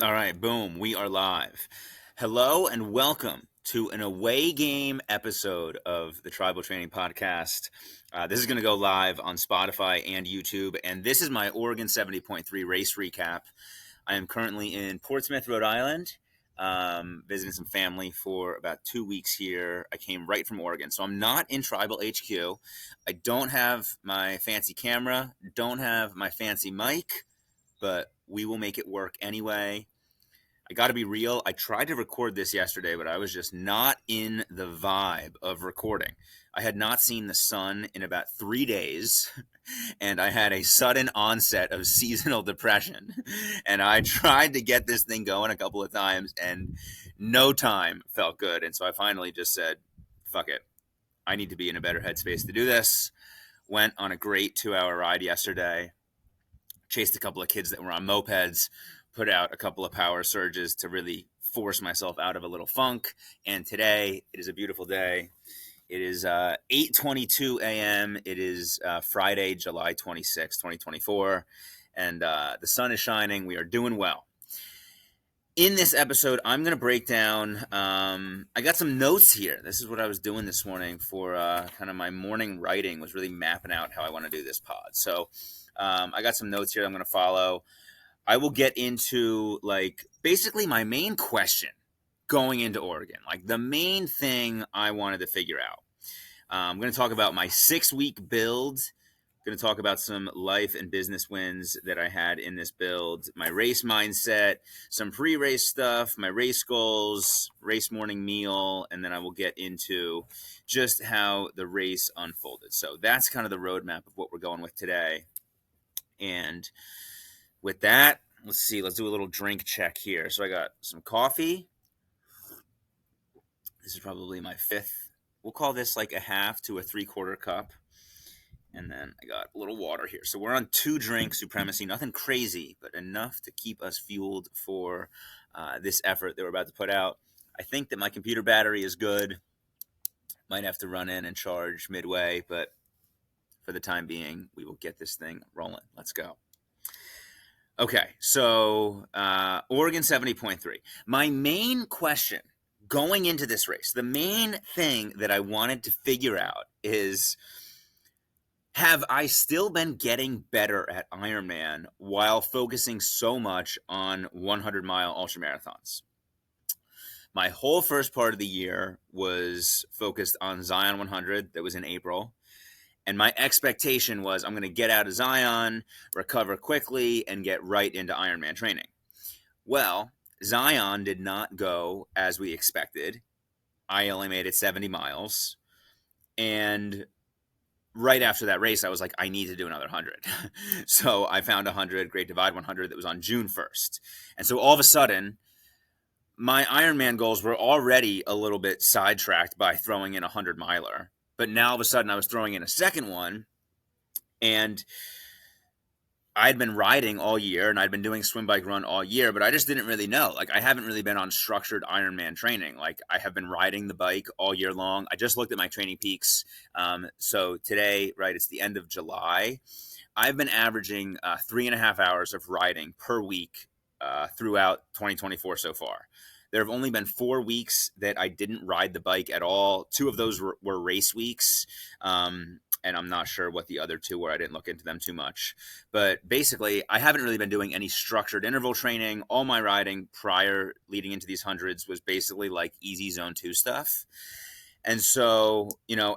All right, boom, we are live. Hello and welcome to an away game episode of the Tribal Training Podcast. This is going to go live on Spotify and YouTube, and this is my Oregon 70.3 race recap. I am currently in Portsmouth, Rhode Island, visiting some family for about 2 weeks here. I came right from Oregon, so I'm not in Tribal HQ. I don't have my fancy camera, don't have my fancy mic, but we will make it work anyway. I got to be real. I tried to record this yesterday, but I was just not in the vibe of recording. I had not seen the sun in about 3 days, and I had a sudden onset of seasonal depression. And I tried to get this thing going a couple of times, and no time felt good. And so I finally just said, fuck it. I need to be in a better headspace to do this. Went on a great 2 hour ride yesterday, chased a couple of kids that were on mopeds, put out a couple of power surges to really force myself out of a little funk. And today, it is a beautiful day. It is 8:22 a.m. It is Friday, July 26, 2024. And the sun is shining. We are doing well. In this episode, I'm going to break down. I got some notes here. This is what I was doing this morning for kind of my morning writing, was really mapping out how I want to do this pod. So I got some notes here I'm going to follow. I will get into basically my main question going into Oregon, like the main thing I wanted to figure out. I'm going to talk about my 6-week build. I'm going to talk about some life and business wins that I had in this build, my race mindset, some pre-race stuff, my race goals, race morning meal, and then I will get into just how the race unfolded. So that's kind of the roadmap of what we're going with today. And with that, let's see, let's do a little drink check here. So I got some coffee. This is probably my fifth. We'll call this like a half to a 3/4 cup. And then I got a little water here. So we're on 2-drink supremacy. Nothing crazy, but enough to keep us fueled for this effort that we're about to put out. I think that my computer battery is good. Might have to run in and charge midway, but for the time being, we will get this thing rolling. Let's go. Okay, so Oregon 70.3. My main question going into this race, the main thing that I wanted to figure out is, have I still been getting better at Ironman while focusing so much on 100-mile ultramarathons? My whole first part of the year was focused on Zion 100 that was in April. And my expectation was I'm going to get out of Zion, recover quickly, and get right into Ironman training. Well, Zion did not go as we expected. I only made it 70 miles. And right after that race, I was like, I need to do another 100. So I found 100, Great Divide 100, that was on June 1st. And so all of a sudden, my Ironman goals were already a little bit sidetracked by throwing in a 100-miler. But now all of a sudden, I was throwing in a second one. And I'd been riding all year and I'd been doing swim, bike, run all year, but I just didn't really know. Like, I haven't really been on structured Ironman training. Like, I have been riding the bike all year long. I just looked at my training peaks. So today, right, it's the end of July. I've been averaging 3.5 hours of riding per week throughout 2024 so far. There have only been 4 weeks that I didn't ride the bike at all. 2 of those were race weeks. And I'm not sure what the other 2 were. I didn't look into them too much. But basically, I haven't really been doing any structured interval training. All my riding prior leading into these hundreds was basically like easy zone 2 stuff. And so,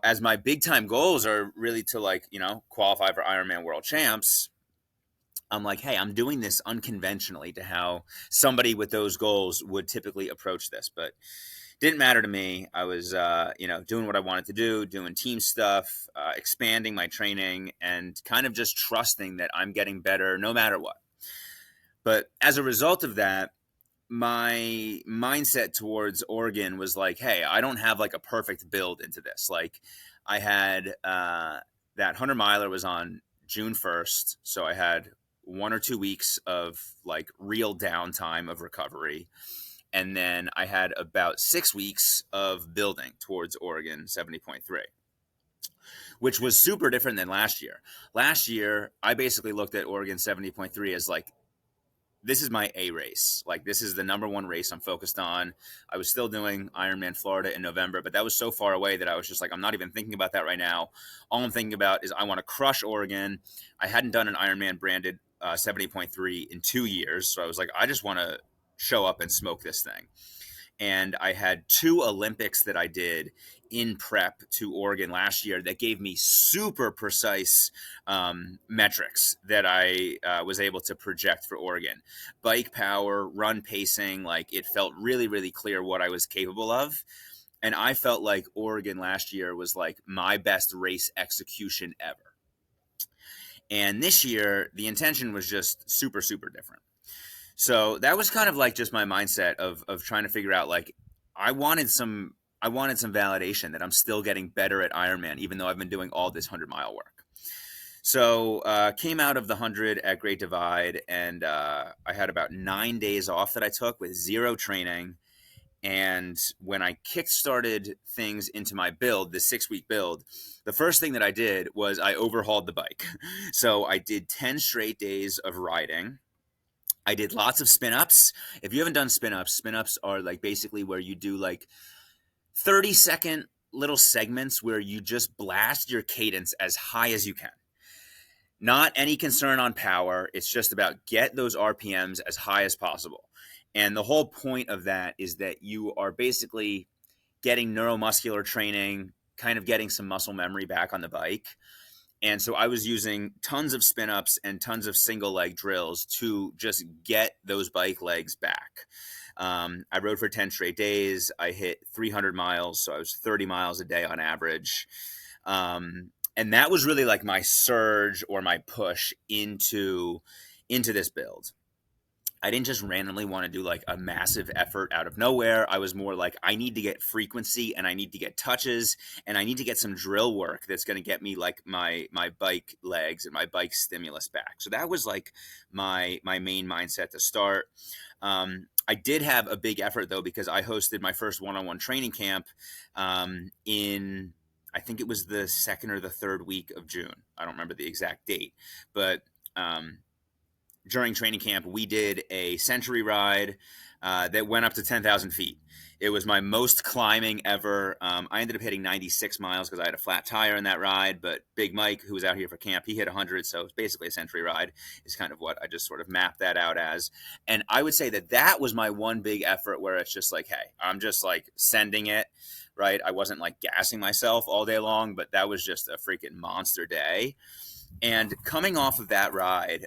as my big time goals are really to qualify for Ironman World Champs, I'm like, hey, I'm doing this unconventionally to how somebody with those goals would typically approach this. But didn't matter to me. I was, doing what I wanted to do, doing team stuff, expanding my training, and kind of just trusting that I'm getting better no matter what. But as a result of that, my mindset towards Oregon was like, hey, I don't have like a perfect build into this. Like, I had that 100-miler was on June 1st. So I had 1 or 2 weeks of like real downtime of recovery. And then I had about 6 weeks of building towards Oregon 70.3, which was super different than last year. Last year, I basically looked at Oregon 70.3 as like this is my A race. Like, this is the number one race I'm focused on. I was still doing Ironman Florida in November, but that was so far away that I was just like, I'm not even thinking about that right now. All I'm thinking about is I want to crush Oregon. I hadn't done an Ironman branded 70.3 in 2 years. So I was like, I just want to show up and smoke this thing. And I had 2 Olympics that I did in prep to Oregon last year that gave me super precise metrics that I was able to project for Oregon. Bike power, run pacing, like it felt really, really clear what I was capable of. And I felt like Oregon last year was like my best race execution ever. And this year, the intention was just super, super different. So that was kind of like just my mindset of trying to figure out, like, I wanted some validation that I'm still getting better at Ironman, even though I've been doing all this 100-mile work. So came out of the 100 at Great Divide, and I had about 9 days off that I took with 0 training. And when I kick-started things into my build, the 6-week build, the first thing that I did was I overhauled the bike. So I did 10 straight days of riding. I did lots of spin-ups. If you haven't done spin-ups are like basically where you do like 30-second little segments where you just blast your cadence as high as you can. Not any concern on power. It's just about get those RPMs as high as possible. And the whole point of that is that you are basically getting neuromuscular training, kind of getting some muscle memory back on the bike. And so I was using tons of spin-ups and tons of single leg drills to just get those bike legs back. I rode for 10 straight days. I hit 300 miles, so I was 30 miles a day on average. And that was really like my surge or my push into this build. I didn't just randomly want to do like a massive effort out of nowhere. I was more like, I need to get frequency and I need to get touches and I need to get some drill work that's going to get me like my bike legs and my bike stimulus back. So that was like my main mindset to start. I did have a big effort though, because I hosted my first one-on-one training camp in, I think it was the 2nd or the 3rd week of June. I don't remember the exact date, but during training camp, we did a century ride that went up to 10,000 feet. It was my most climbing ever. I ended up hitting 96 miles because I had a flat tire in that ride, but Big Mike, who was out here for camp, he hit 100, so it's basically a century ride is kind of what I just sort of mapped that out as. And I would say that that was my one big effort where it's just like, hey, I'm just like sending it, right? I wasn't like gassing myself all day long, but that was just a freaking monster day. And coming off of that ride,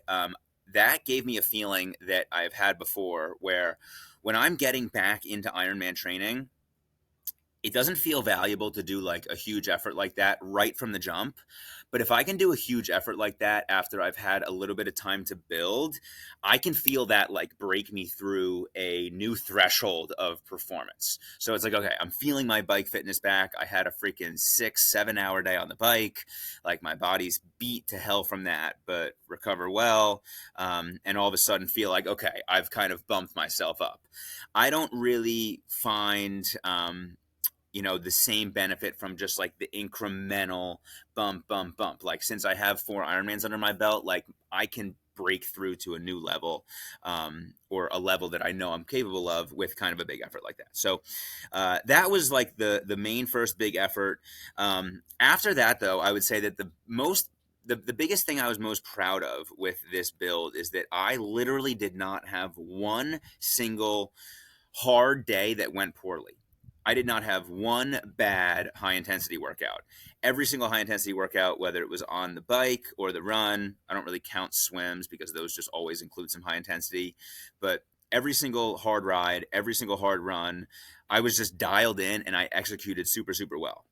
that gave me a feeling that I've had before where when I'm getting back into Ironman training, it doesn't feel valuable to do like a huge effort like that right from the jump. But if I can do a huge effort like that after I've had a little bit of time to build, I can feel that like break me through a new threshold of performance. So it's like, okay, I'm feeling my bike fitness back. I had a freaking 6-7 hour day on the bike. Like my body's beat to hell from that, but recover well. And all of a sudden feel like, okay, I've kind of bumped myself up. I don't really find, the same benefit from just like the incremental bump. Like since I have 4 Ironmans under my belt, like I can break through to a new level, or a level that I know I'm capable of with kind of a big effort like that. So that was like the main first big effort. After that, though, I would say that the biggest thing I was most proud of with this build is that I literally did not have one single hard day that went poorly. I did not have one bad high intensity workout. Every single high intensity workout, whether it was on the bike or the run, I don't really count swims because those just always include some high intensity, but every single hard ride, every single hard run, I was just dialed in and I executed super, super well.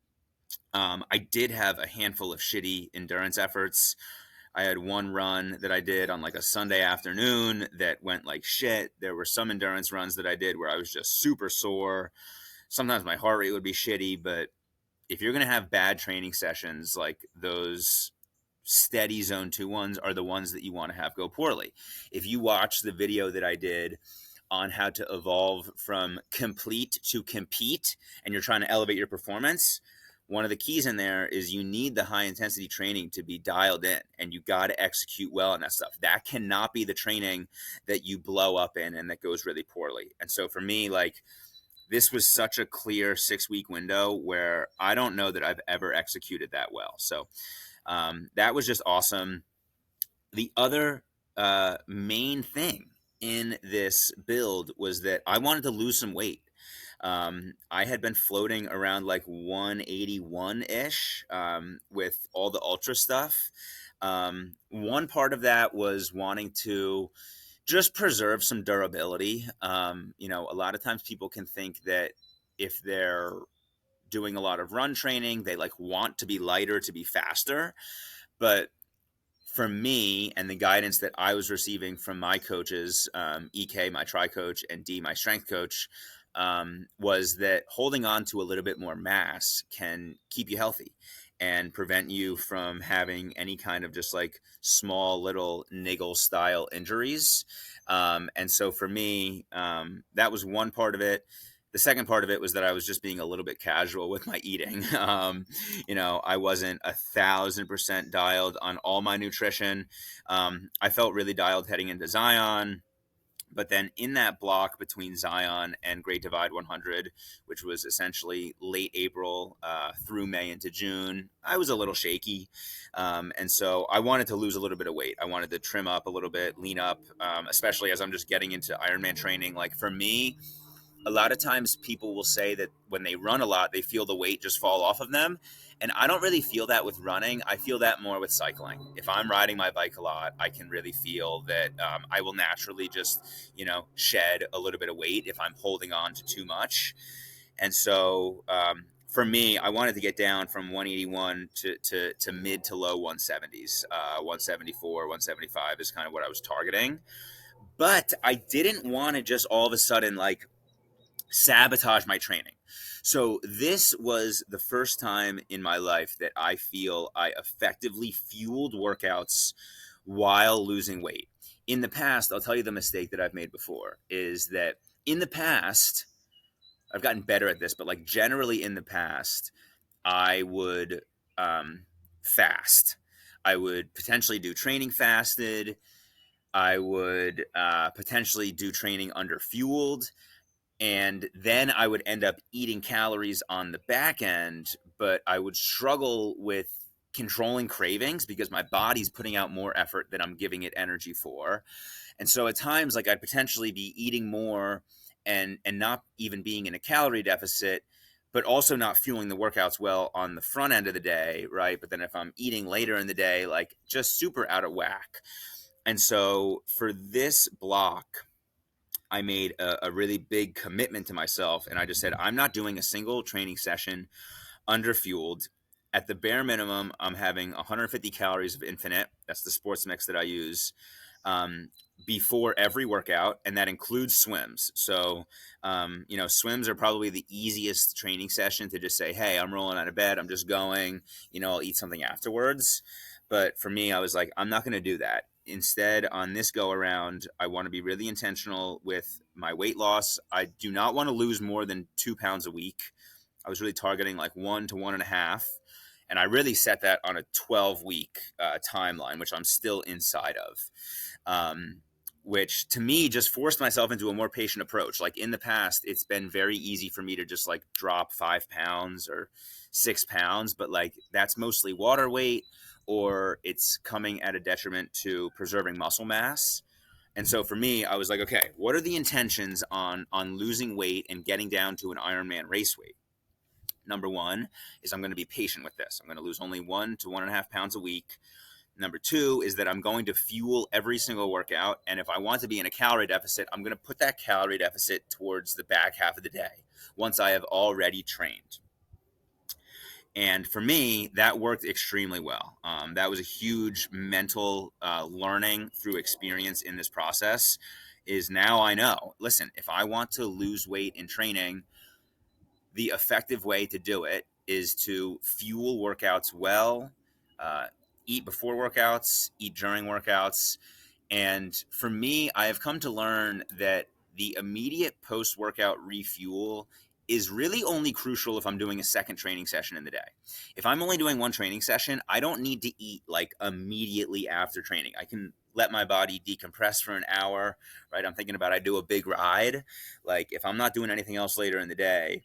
I did have a handful of shitty endurance efforts. I had one run that I did on like a Sunday afternoon that went like shit. There were some endurance runs that I did where I was just super sore. Sometimes my heart rate would be shitty, but if you're going to have bad training sessions, like those steady zone 2 ones are the ones that you want to have go poorly. If you watch the video that I did on how to evolve from complete to compete and you're trying to elevate your performance, one of the keys in there is you need the high intensity training to be dialed in, and you got to execute well on that stuff. That cannot be the training that you blow up in and that goes really poorly. And so for me, like, this was such a clear 6 week window where I don't know that I've ever executed that well. So that was just awesome. The other main thing in this build was that I wanted to lose some weight. I had been floating around like 181 ish with all the ultra stuff. One part of that was wanting to just preserve some durability. A lot of times people can think that if they're doing a lot of run training, they like want to be lighter to be faster. But for me and the guidance that I was receiving from my coaches, EK, my tri coach, and D, my strength coach, was that holding on to a little bit more mass can keep you healthy and prevent you from having any kind of just like small little niggle style injuries. And so for me, that was one part of it. The second part of it was that I was just being a little bit casual with my eating. I wasn't 1,000% dialed on all my nutrition. I felt really dialed heading into Zion. But then in that block between Zion and Great Divide 100, which was essentially late April through May into June, I was a little shaky. And so I wanted to lose a little bit of weight. I wanted to trim up a little bit, lean up, especially as I'm just getting into Ironman training. Like for me, a lot of times people will say that when they run a lot, they feel the weight just fall off of them. And I don't really feel that with running. I feel that more with cycling. If I'm riding my bike a lot, I can really feel that I will naturally just, shed a little bit of weight if I'm holding on to too much. And so for me, I wanted to get down from 181 to mid to low 170s. 174, 175 is kind of what I was targeting. But I didn't want to just all of a sudden like sabotage my training. So this was the first time in my life that I feel I effectively fueled workouts while losing weight. In the past, I'll tell you the mistake that I've made before is that in the past, I've gotten better at this, but like generally in the past, I would fast. I would potentially do training fasted. I would potentially do training under fueled, and then I would end up eating calories on the back end, but I would struggle with controlling cravings because my body's putting out more effort than I'm giving it energy for. And so at times, like I'd potentially be eating more and not even being in a calorie deficit, but also not fueling the workouts well on the front end of the day, right? But then if I'm eating later in the day, like just super out of whack. And so for this block, I made a really big commitment to myself, and I just said, I'm not doing a single training session underfueled. At the bare minimum, I'm having 150 calories of Infinite. That's the sports mix that I use before every workout, and that includes swims. So, swims are probably the easiest training session to just say, hey, I'm rolling out of bed. I'm just going, I'll eat something afterwards. But for me, I was like, I'm not going to do that. Instead, on this go around, I want to be really intentional with my weight loss. I do not want to lose more than 2 pounds a week. I was really targeting like 1 to 1.5. And I really set that on a 12-week timeline, which I'm still inside of. Which to me just forced myself into a more patient approach. Like in the past, it's been very easy for me to just like drop 5 pounds or 6 pounds, but like that's mostly water weight or it's coming at a detriment to preserving muscle mass. And so for me, I was like, okay, what are the intentions on losing weight and getting down to an Ironman race weight? Number one is I'm going to be patient with this. I'm going to lose only 1 to 1.5 pounds a week. Number two is that I'm going to fuel every single workout. And if I want to be in a calorie deficit, I'm going to put that calorie deficit towards the back half of the day once I have already trained. And for me, that worked extremely well. That was a huge mental learning through experience in this process. Is now I know, listen, if I want to lose weight in training, the effective way to do it is to fuel workouts well, eat before workouts, eat during workouts. And for me, I have come to learn that the immediate post workout refuel is really only crucial if I'm doing a second training session in the day. If I'm only doing one training session, I don't need to eat like immediately after training. I can let my body decompress for an hour, right? I'm thinking about I do a big ride. Like if I'm not doing anything else later in the day,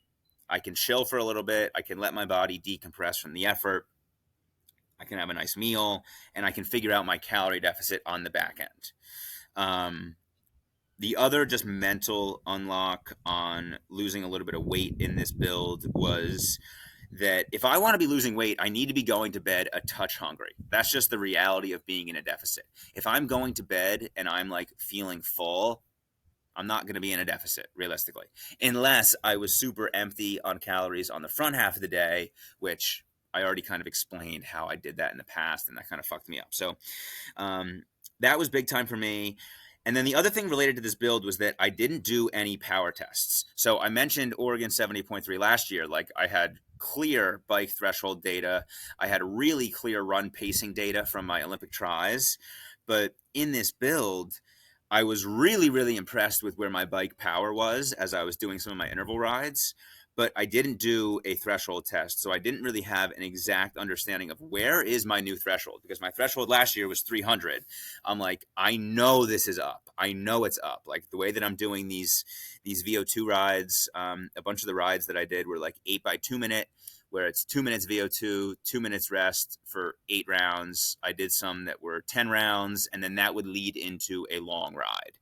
I can chill for a little bit. I can let my body decompress from the effort. I can have a nice meal, and I can figure out my calorie deficit on the back end. The other just mental unlock on losing a little bit of weight in this build was that if I want to be losing weight, I need to be going to bed a touch hungry. That's just the reality of being in a deficit. If I'm going to bed and I'm like feeling full, I'm not going to be in a deficit realistically, unless I was super empty on calories on the front half of the day, which I already kind of explained how I did that in the past, and that kind of fucked me up. So that was big time for me. And then the other thing related to this build was that I didn't do any power tests. So I mentioned Oregon 70.3 last year. Like I had clear bike threshold data. I had really clear run pacing data from my Olympic tries. But in this build, I was really, really impressed with where my bike power was as I was doing some of my interval rides. But I didn't do a threshold test. So I didn't really have an exact understanding of where is my new threshold, because my threshold last year was 300. I'm like, I know this is up. I know it's up. Like the way that I'm doing these VO2 rides, a bunch of the rides that I did were like 8x2 minute, where it's 2 minutes VO2, 2 minutes rest for 8 rounds. I did some that were 10 rounds, and then that would lead into a long ride.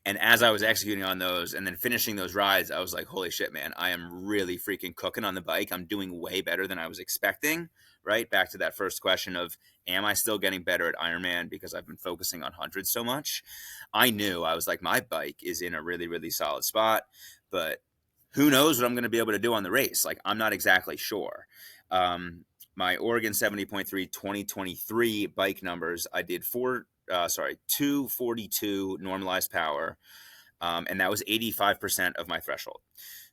And as I was executing on those and then finishing those rides, I was like, holy shit, man, I am really freaking cooking on the bike. I'm doing way better than I was expecting, right? Back to that first question of, am I still getting better at Ironman because I've been focusing on hundreds so much? I knew, I was like, my bike is in a really, really solid spot, but who knows what I'm going to be able to do on the race? Like, I'm not exactly sure. My Oregon 70.3 2023 bike numbers, I did 242 normalized power, and that was 85% of my threshold.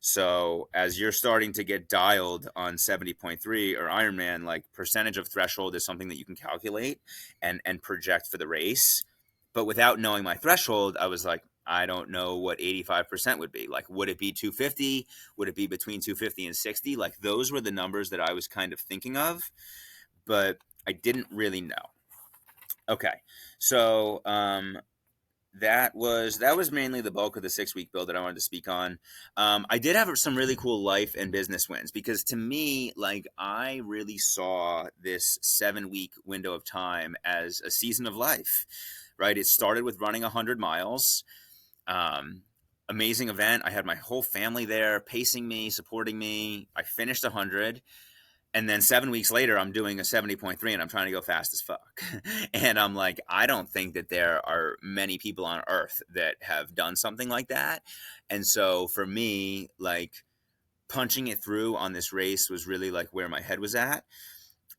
So as you're starting to get dialed on 70.3 or Ironman, like percentage of threshold is something that you can calculate and project for the race. But without knowing my threshold, I was like, I don't know what 85% would be. Like, would it be 250? Would it be between 250 and 60? Like, those were the numbers that I was kind of thinking of, but I didn't really know. Okay, so that was mainly the bulk of the 6-week build that I wanted to speak on. I did have some really cool life and business wins, because to me, like, I really saw this 7-week window of time as a season of life, right? It started with running 100 miles. Amazing event. I had my whole family there pacing me, supporting me. I finished 100. And then 7 weeks later, I'm doing a 70.3 and I'm trying to go fast as fuck. And I'm like, I don't think that there are many people on earth that have done something like that. And so for me, like, punching it through on this race was really like where my head was at.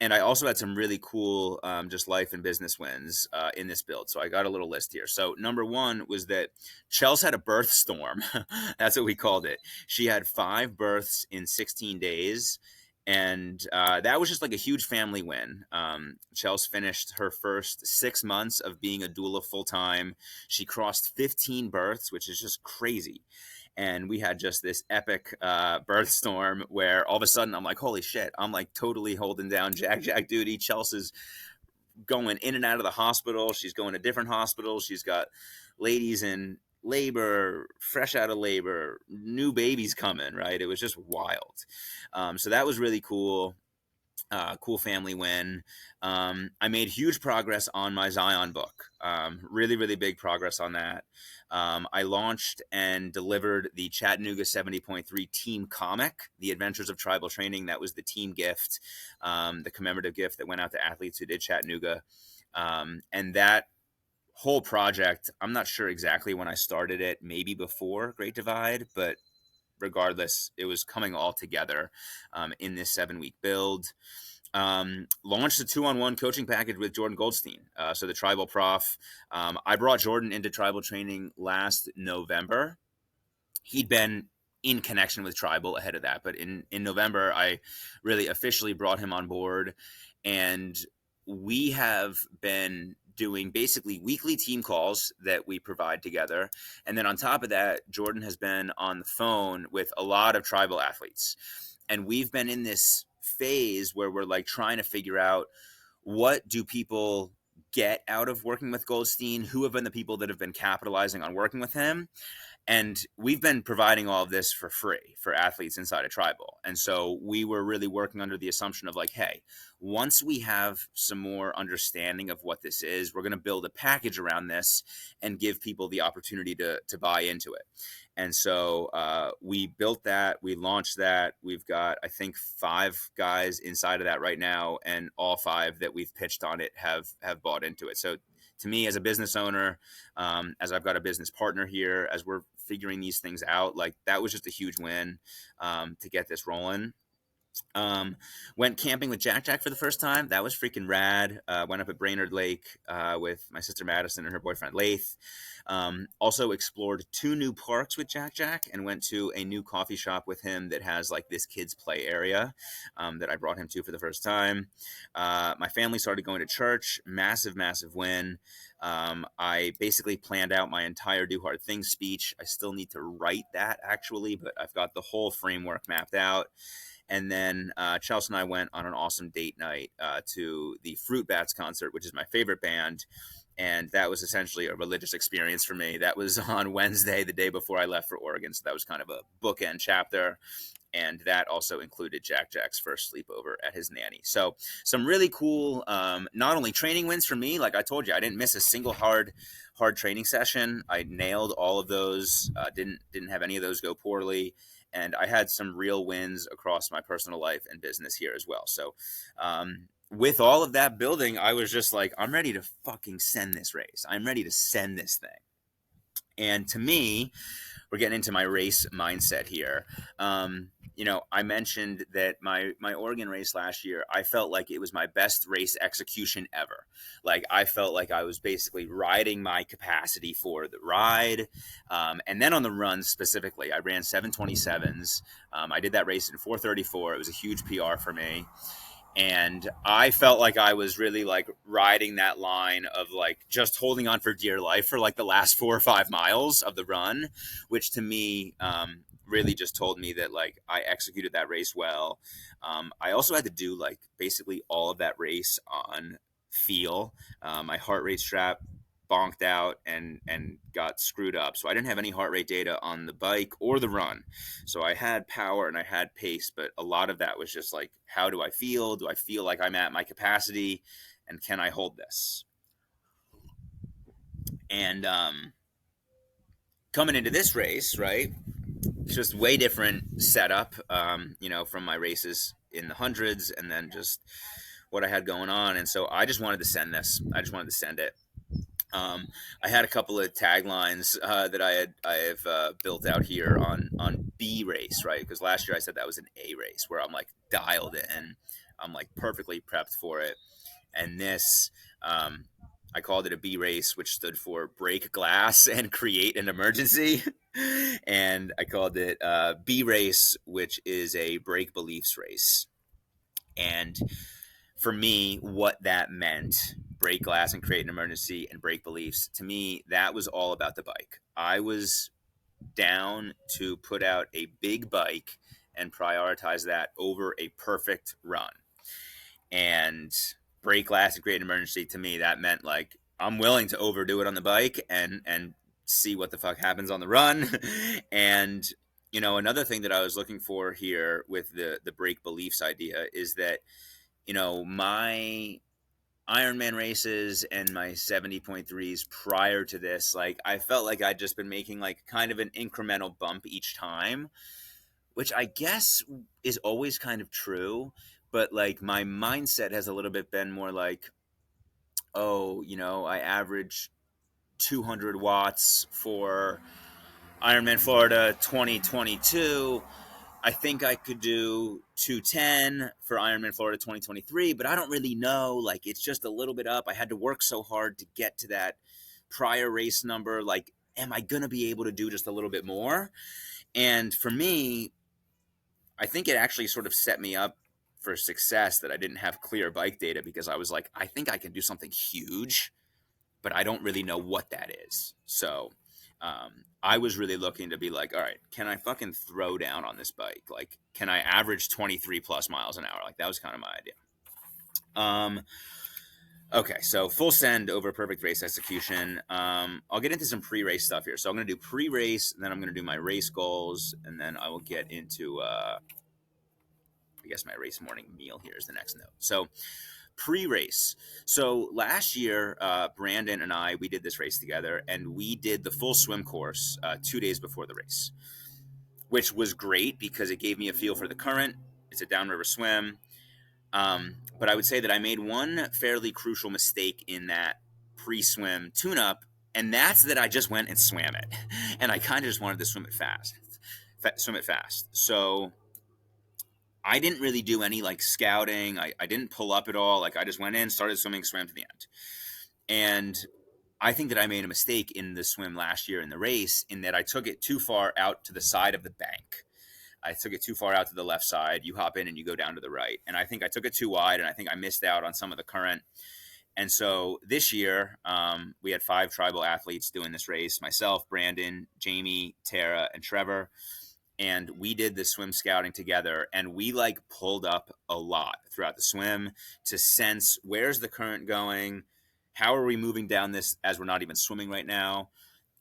And I also had some really cool just life and business wins in this build. So I got a little list here. So number one was that Chels had a birth storm. That's what we called it. She had 5 births in 16 days. And that was just like a huge family win. Chels finished her first 6 months of being a doula full time. She crossed 15 births, which is just crazy. And we had just this epic birth storm where all of a sudden I'm like, holy shit, I'm like totally holding down Jack duty. Chelsea's going in and out of the hospital. She's going to different hospitals. She's got ladies in labor, fresh out of labor, new babies coming, right? It was just wild. So that was really cool. Cool family win. I made huge progress on my Zion book. Really, really big progress on that. I launched and delivered the Chattanooga 70.3 team comic, The Adventures of Tribal Training. That was the team gift, the commemorative gift that went out to athletes who did Chattanooga. And that whole project, I'm not sure exactly when I started it, maybe before Great Divide, but regardless, it was coming all together in this 7-week build. Launched a 2-on-1 coaching package with Jordan Goldstein. So the Tribal Prof. I brought Jordan into tribal training last November. He'd been in connection with tribal ahead of that, but in November, I really officially brought him on board, and we have been doing basically weekly team calls that we provide together. And then on top of that, Jordan has been on the phone with a lot of tribal athletes. And we've been in this phase where we're like trying to figure out, what do people get out of working with Goldstein? Who have been the people that have been capitalizing on working with him? And we've been providing all of this for free for athletes inside of Tribal. And so we were really working under the assumption of like, hey, once we have some more understanding of what this is, we're going to build a package around this and give people the opportunity to buy into it. And so we built that, we launched that. We've got, I think, 5 guys inside of that right now, and all 5 that we've pitched on it have bought into it. So to me, as a business owner, as I've got a business partner here, as we're figuring these things out, like that was just a huge win to get this rolling. Went camping with Jack Jack for the first time. That was freaking rad. Went up at Brainerd Lake with my sister Madison and her boyfriend Laith. Also explored 2 new parks with Jack Jack and went to a new coffee shop with him that has like this kids play area that I brought him to for the first time. My family started going to church. Massive win. I basically planned out my entire Do Hard Things speech. I still need to write that actually, but I've got the whole framework mapped out. And then Chelsea and I went on an awesome date night to the Fruit Bats concert, which is my favorite band. And that was essentially a religious experience for me. That was on Wednesday, the day before I left for Oregon. So that was kind of a bookend chapter. And that also included Jack Jack's first sleepover at his nanny. So some really cool, not only training wins for me, like I told you, I didn't miss a single hard training session. I nailed all of those. Didn't have any of those go poorly. And I had some real wins across my personal life and business here as well. So with all of that building, I was just like, I'm ready to fucking send this race. I'm ready to send this thing. And to me, we're getting into my race mindset here. I mentioned that my Oregon race last year, I felt like it was my best race execution ever. Like I felt like I was basically riding my capacity for the ride. And then on the run specifically, I ran 7:27s. I did that race in 4:34. It was a huge PR for me. And I felt like I was really like riding that line of like just holding on for dear life for like the last 4 or 5 miles of the run, which to me really just told me that like I executed that race well. I also had to do like basically all of that race on feel. My heart rate strap bonked out and got screwed up, so I didn't have any heart rate data on the bike or the run. So I had power and I had pace, but a lot of that was just like, how do I feel? Do I feel like I'm at my capacity, and can I hold this? And coming into this race, right, it's just way different setup, from my races in the hundreds and then just what I had going on. And so I just wanted to send this. I just wanted to send it. I had a couple of taglines that I have built out here on B race, right? Because last year I said that was an A race where I'm like dialed in, I'm like perfectly prepped for it, and this I called it a B race, which stood for break glass and create an emergency, and I called it B race, which is a break beliefs race, and for me, what that meant, break glass and create an emergency and break beliefs, to me, that was all about the bike. I was down to put out a big bike and prioritize that over a perfect run. And break glass and create an emergency, to me, that meant like I'm willing to overdo it on the bike and see what the fuck happens on the run. And another thing that I was looking for here with the break beliefs idea is that my Ironman races and my 70.3s prior to this, like I felt like I'd just been making like kind of an incremental bump each time, which I guess is always kind of true. But like my mindset has a little bit been more like, oh, I average 200 watts for Ironman Florida 2022. I think I could do 210 for Ironman Florida 2023, but I don't really know. Like, it's just a little bit up. I had to work so hard to get to that prior race number. Like, am I going to be able to do just a little bit more? And for me, I think it actually sort of set me up for success that I didn't have clear bike data, because I was like, I think I can do something huge but I don't really know what that is. So I was really looking to be like, all right, can I fucking throw down on this bike? Like, can I average 23 plus miles an hour? Like, that was kind of my idea. Okay, so full send over perfect race execution. I'll get into some pre-race stuff here. So I'm going to do pre-race, and then I'm going to do my race goals, and then I will get into, I guess, my race morning meal here is the next note. So pre-race. So last year, Brandon and I, we did this race together, and we did the full swim course 2 days before the race, which was great because it gave me a feel for the current. It's a downriver swim. But I would say that I made one fairly crucial mistake in that pre-swim tune-up, and that's that I just went and swam it, and I kind of just wanted to swim it fast. So I didn't really do any like scouting. I didn't pull up at all. Like I just went in, started swimming, swam to the end, and I think that I made a mistake in the swim last year in the race in that I took it too far out to the side of the bank. I took it too far out to the left side. You hop in and you go down to the right. And I think I took it too wide, and I think I missed out on some of the current. And so this year, we had 5 tribal athletes doing this race: myself, Brandon, Jamie, Tara, and Trevor. And we did the swim scouting together, and we like pulled up a lot throughout the swim to sense where's the current going, how are we moving down this as we're not even swimming right now.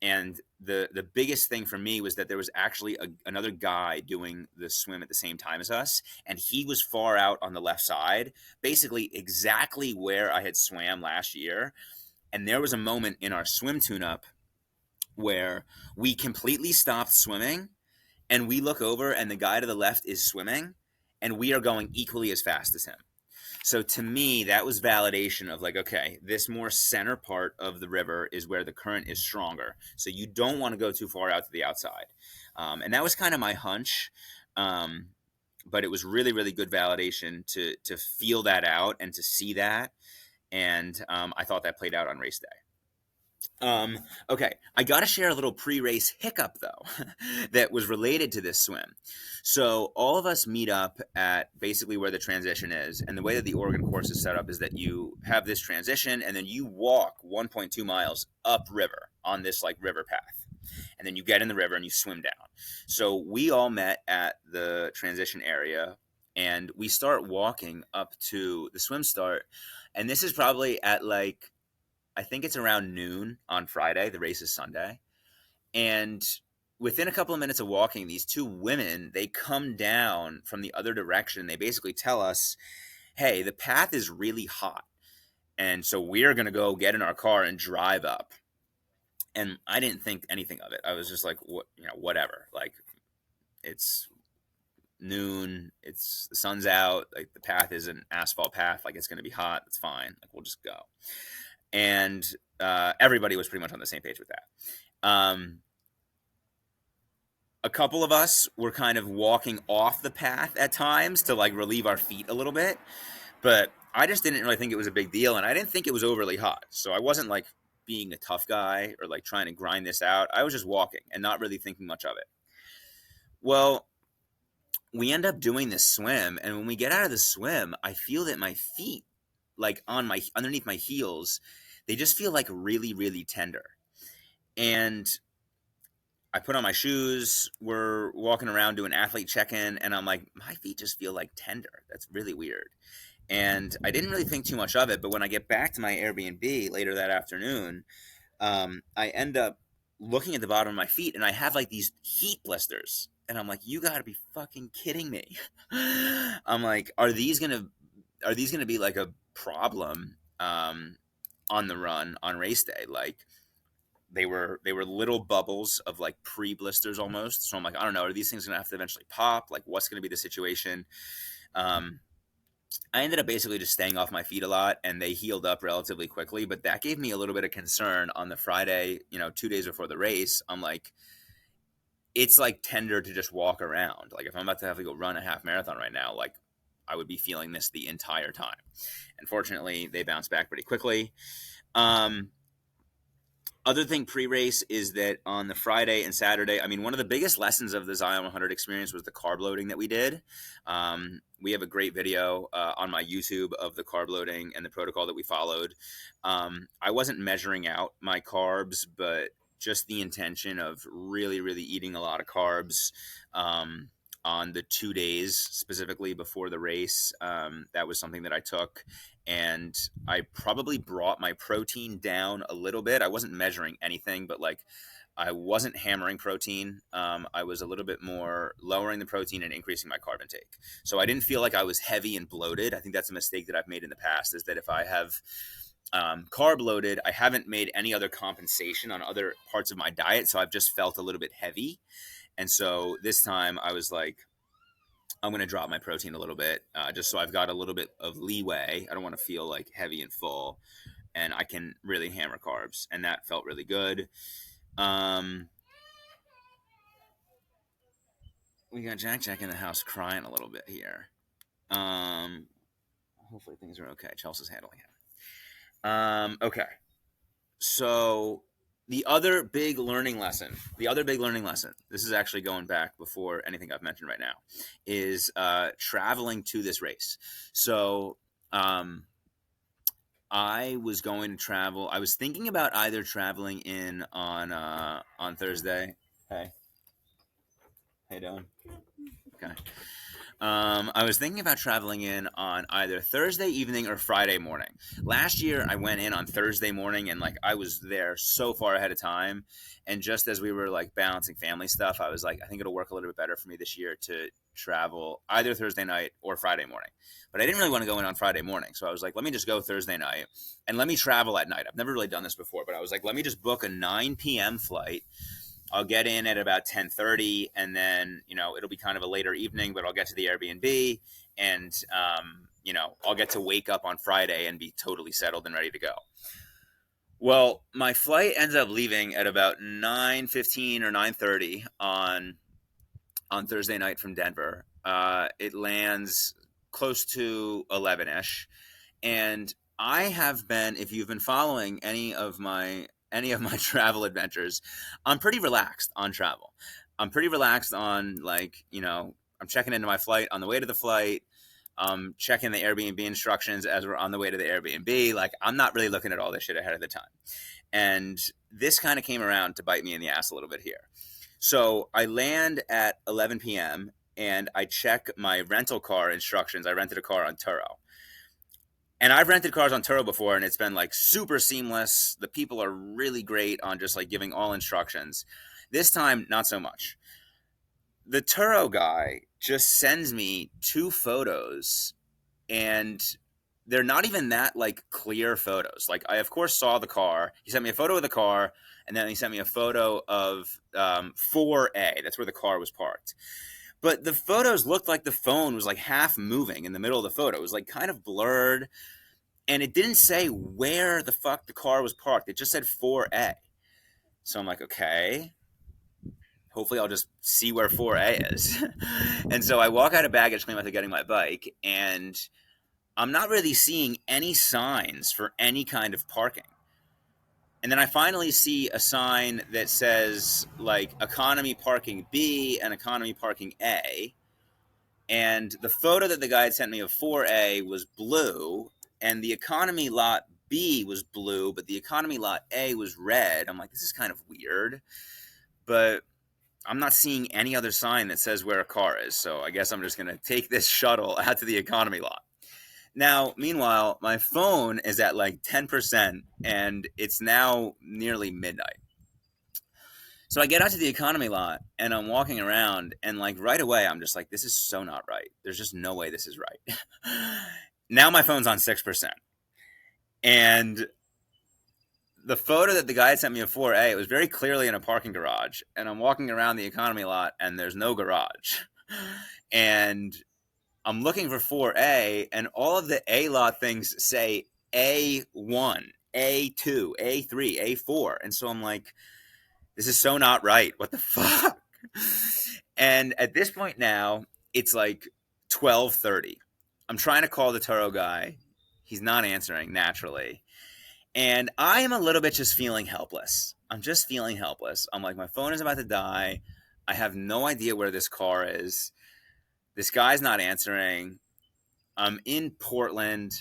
And the biggest thing for me was that there was actually another guy doing the swim at the same time as us, and he was far out on the left side, basically exactly where I had swam last year. And there was a moment in our swim tune-up where we completely stopped swimming, and we look over, and the guy to the left is swimming, and we are going equally as fast as him. So to me, that was validation of like, okay, this more center part of the river is where the current is stronger. So you don't want to go too far out to the outside. And that was kind of my hunch. But it was really, really good validation to feel that out and to see that. And I thought that played out on race day. Okay, I got to share a little pre-race hiccup though that was related to this swim. So all of us meet up at basically where the transition is, and the way that the Oregon course is set up is that you have this transition, and then you walk 1.2 miles upriver on this like river path, and then you get in the river and you swim down. So we all met at the transition area, and we start walking up to the swim start, and this is probably at like, I think it's around noon on Friday. The race is Sunday. And within a couple of minutes of walking, these 2 women, they come down from the other direction. They basically tell us, hey, the path is really hot. And so we're going to go get in our car and drive up. And I didn't think anything of it. I was just like, what, whatever. Like, it's noon. It's the sun's out. Like, the path is an asphalt path. Like, it's going to be hot. It's fine. Like, we'll just go. And everybody was pretty much on the same page with that. A couple of us were kind of walking off the path at times to like relieve our feet a little bit, but I just didn't really think it was a big deal, and I didn't think it was overly hot. So I wasn't like being a tough guy or like trying to grind this out. I was just walking and not really thinking much of it. Well, we end up doing this swim, and when we get out of the swim, I feel that my feet, like underneath my heels, they just feel like really, really tender. And I put on my shoes, we're walking around doing athlete check-in, and I'm like, my feet just feel like tender. That's really weird. And I didn't really think too much of it, but when I get back to my Airbnb later that afternoon, I end up looking at the bottom of my feet, and I have like these heat blisters. And I'm like, you gotta be fucking kidding me. I'm like, are these gonna be like a problem on the run on race day? Like, they were little bubbles of like pre-blisters almost. So I'm like, I don't know, are these things gonna have to eventually pop? Like, what's gonna be the situation? I ended up basically just staying off my feet a lot, and they healed up relatively quickly, but that gave me a little bit of concern on the Friday, 2 days before the race. I'm like, it's like tender to just walk around. Like, if I'm about to have to go run a half marathon right now, like, I would be feeling this the entire time. Unfortunately, they bounced back pretty quickly. Other thing pre-race is that on the Friday and Saturday, I mean, one of the biggest lessons of the Zion 100 experience was the carb loading that we did. We have a great video on my YouTube of the carb loading and the protocol that we followed. I wasn't measuring out my carbs, but just the intention of really, really eating a lot of carbs on the 2 days specifically before the race. That was something that I took. And I probably brought my protein down a little bit. I wasn't measuring anything, but like I wasn't hammering protein. I was a little bit more lowering the protein and increasing my carb intake. So I didn't feel like I was heavy and bloated. I think that's a mistake that I've made in the past, is that if I have carb loaded, I haven't made any other compensation on other parts of my diet. So I've just felt a little bit heavy. And so this time I was like, I'm going to drop my protein a little bit, just so I've got a little bit of leeway. I don't want to feel like heavy and full, and I can really hammer carbs, and that felt really good. We got Jack in the house crying a little bit here. Hopefully things are okay. Chelsea's handling him. Okay. So the other big learning lesson, this is actually going back before anything I've mentioned right now, is traveling to this race. So I was going to travel. I was thinking about either traveling in on Thursday. Hey. Hey, Dylan. Okay. I was thinking about traveling in on either Thursday evening or Friday morning. Last year, I went in on Thursday morning, and like I was there so far ahead of time. And just as we were like balancing family stuff, I was like, I think it'll work a little bit better for me this year to travel either Thursday night or Friday morning. But I didn't really want to go in on Friday morning, so I was like, let me just go Thursday night and let me travel at night. I've never really done this before, but I was like, let me just book a 9 p.m. flight. I'll get in at about 10:30, and then, it'll be kind of a later evening, but I'll get to the Airbnb, and, I'll get to wake up on Friday and be totally settled and ready to go. Well, my flight ends up leaving at about 9:15 or 9:30 on Thursday night from Denver. It lands close to 11-ish, and I have been, if you've been following any of my travel adventures, I'm pretty relaxed on travel. I'm pretty relaxed on, like, I'm checking into my flight on the way to the flight. Checking the Airbnb instructions as we're on the way to the Airbnb. Like, I'm not really looking at all this shit ahead of the time. And this kind of came around to bite me in the ass a little bit here. So I land at 11 p.m. and I check my rental car instructions. I rented a car on Turo. And I've rented cars on Turo before, and it's been like super seamless. The people are really great on just like giving all instructions. This time, not so much. The Turo guy just sends me 2 photos, and they're not even that like clear photos. Like, I of course saw the car. He sent me a photo of the car, and then he sent me a photo of 4A. That's where the car was parked. But the photos looked like the phone was like half moving in the middle of the photo. It was like kind of blurred. And it didn't say where the fuck the car was parked. It just said 4A. So I'm like, okay, hopefully I'll just see where 4A is. And so I walk out of baggage claim after getting my bike, and I'm not really seeing any signs for any kind of parking. And then I finally see a sign that says like economy parking B and economy parking A. And the photo that the guy had sent me of 4A was blue, and the economy lot B was blue, but the economy lot A was red. I'm like, this is kind of weird. But I'm not seeing any other sign that says where a car is. So I guess I'm just going to take this shuttle out to the economy lot. Now, meanwhile, my phone is at like 10%, and it's now nearly midnight. So I get out to the economy lot, and I'm walking around, and like right away, I'm just like, this is so not right. There's just no way this is right. Now my phone's on 6%. And the photo that the guy had sent me of 4A, it was very clearly in a parking garage. And I'm walking around the economy lot, and there's no garage. And I'm looking for 4A, and all of the A lot things say A1, A2, A3, A4. And so I'm like, this is so not right. What the fuck? And at this point now, it's like 12:30. I'm trying to call the Turo guy. He's not answering, naturally. And I am a little bit just feeling helpless. I'm just feeling helpless. I'm like, my phone is about to die. I have no idea where this car is. This guy's not answering. I'm in Portland.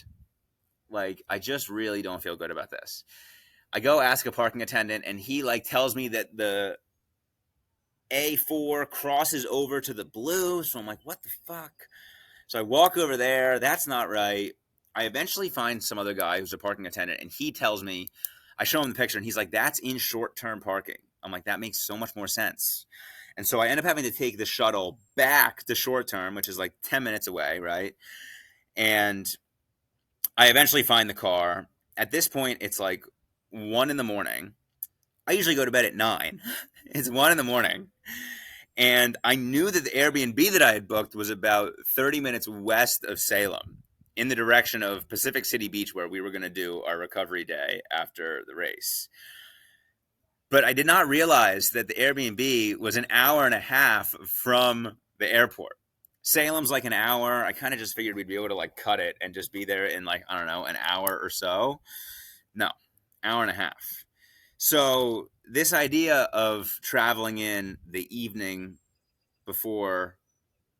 Like, I just really don't feel good about this. I go ask a parking attendant, and he like tells me that the A4 crosses over to the blue. So I'm like, what the fuck? So I walk over there. That's not right. I eventually find some other guy who's a parking attendant, and he tells me, I show him the picture, and he's like, that's in short-term parking. I'm like, that makes so much more sense. And so I end up having to take the shuttle back to short term, which is like 10 minutes away, right? And I eventually find the car. At this point, it's like 1 in the morning. I usually go to bed at 9. It's 1 in the morning. And I knew that the Airbnb that I had booked was about 30 minutes west of Salem in the direction of Pacific City Beach, where we were going to do our recovery day after the race. But I did not realize that the Airbnb was an hour and a half from the airport. Salem's like an hour. I kind of just figured we'd be able to like cut it and just be there in like, I don't know, an hour or so. No, hour and a half. So this idea of traveling in the evening before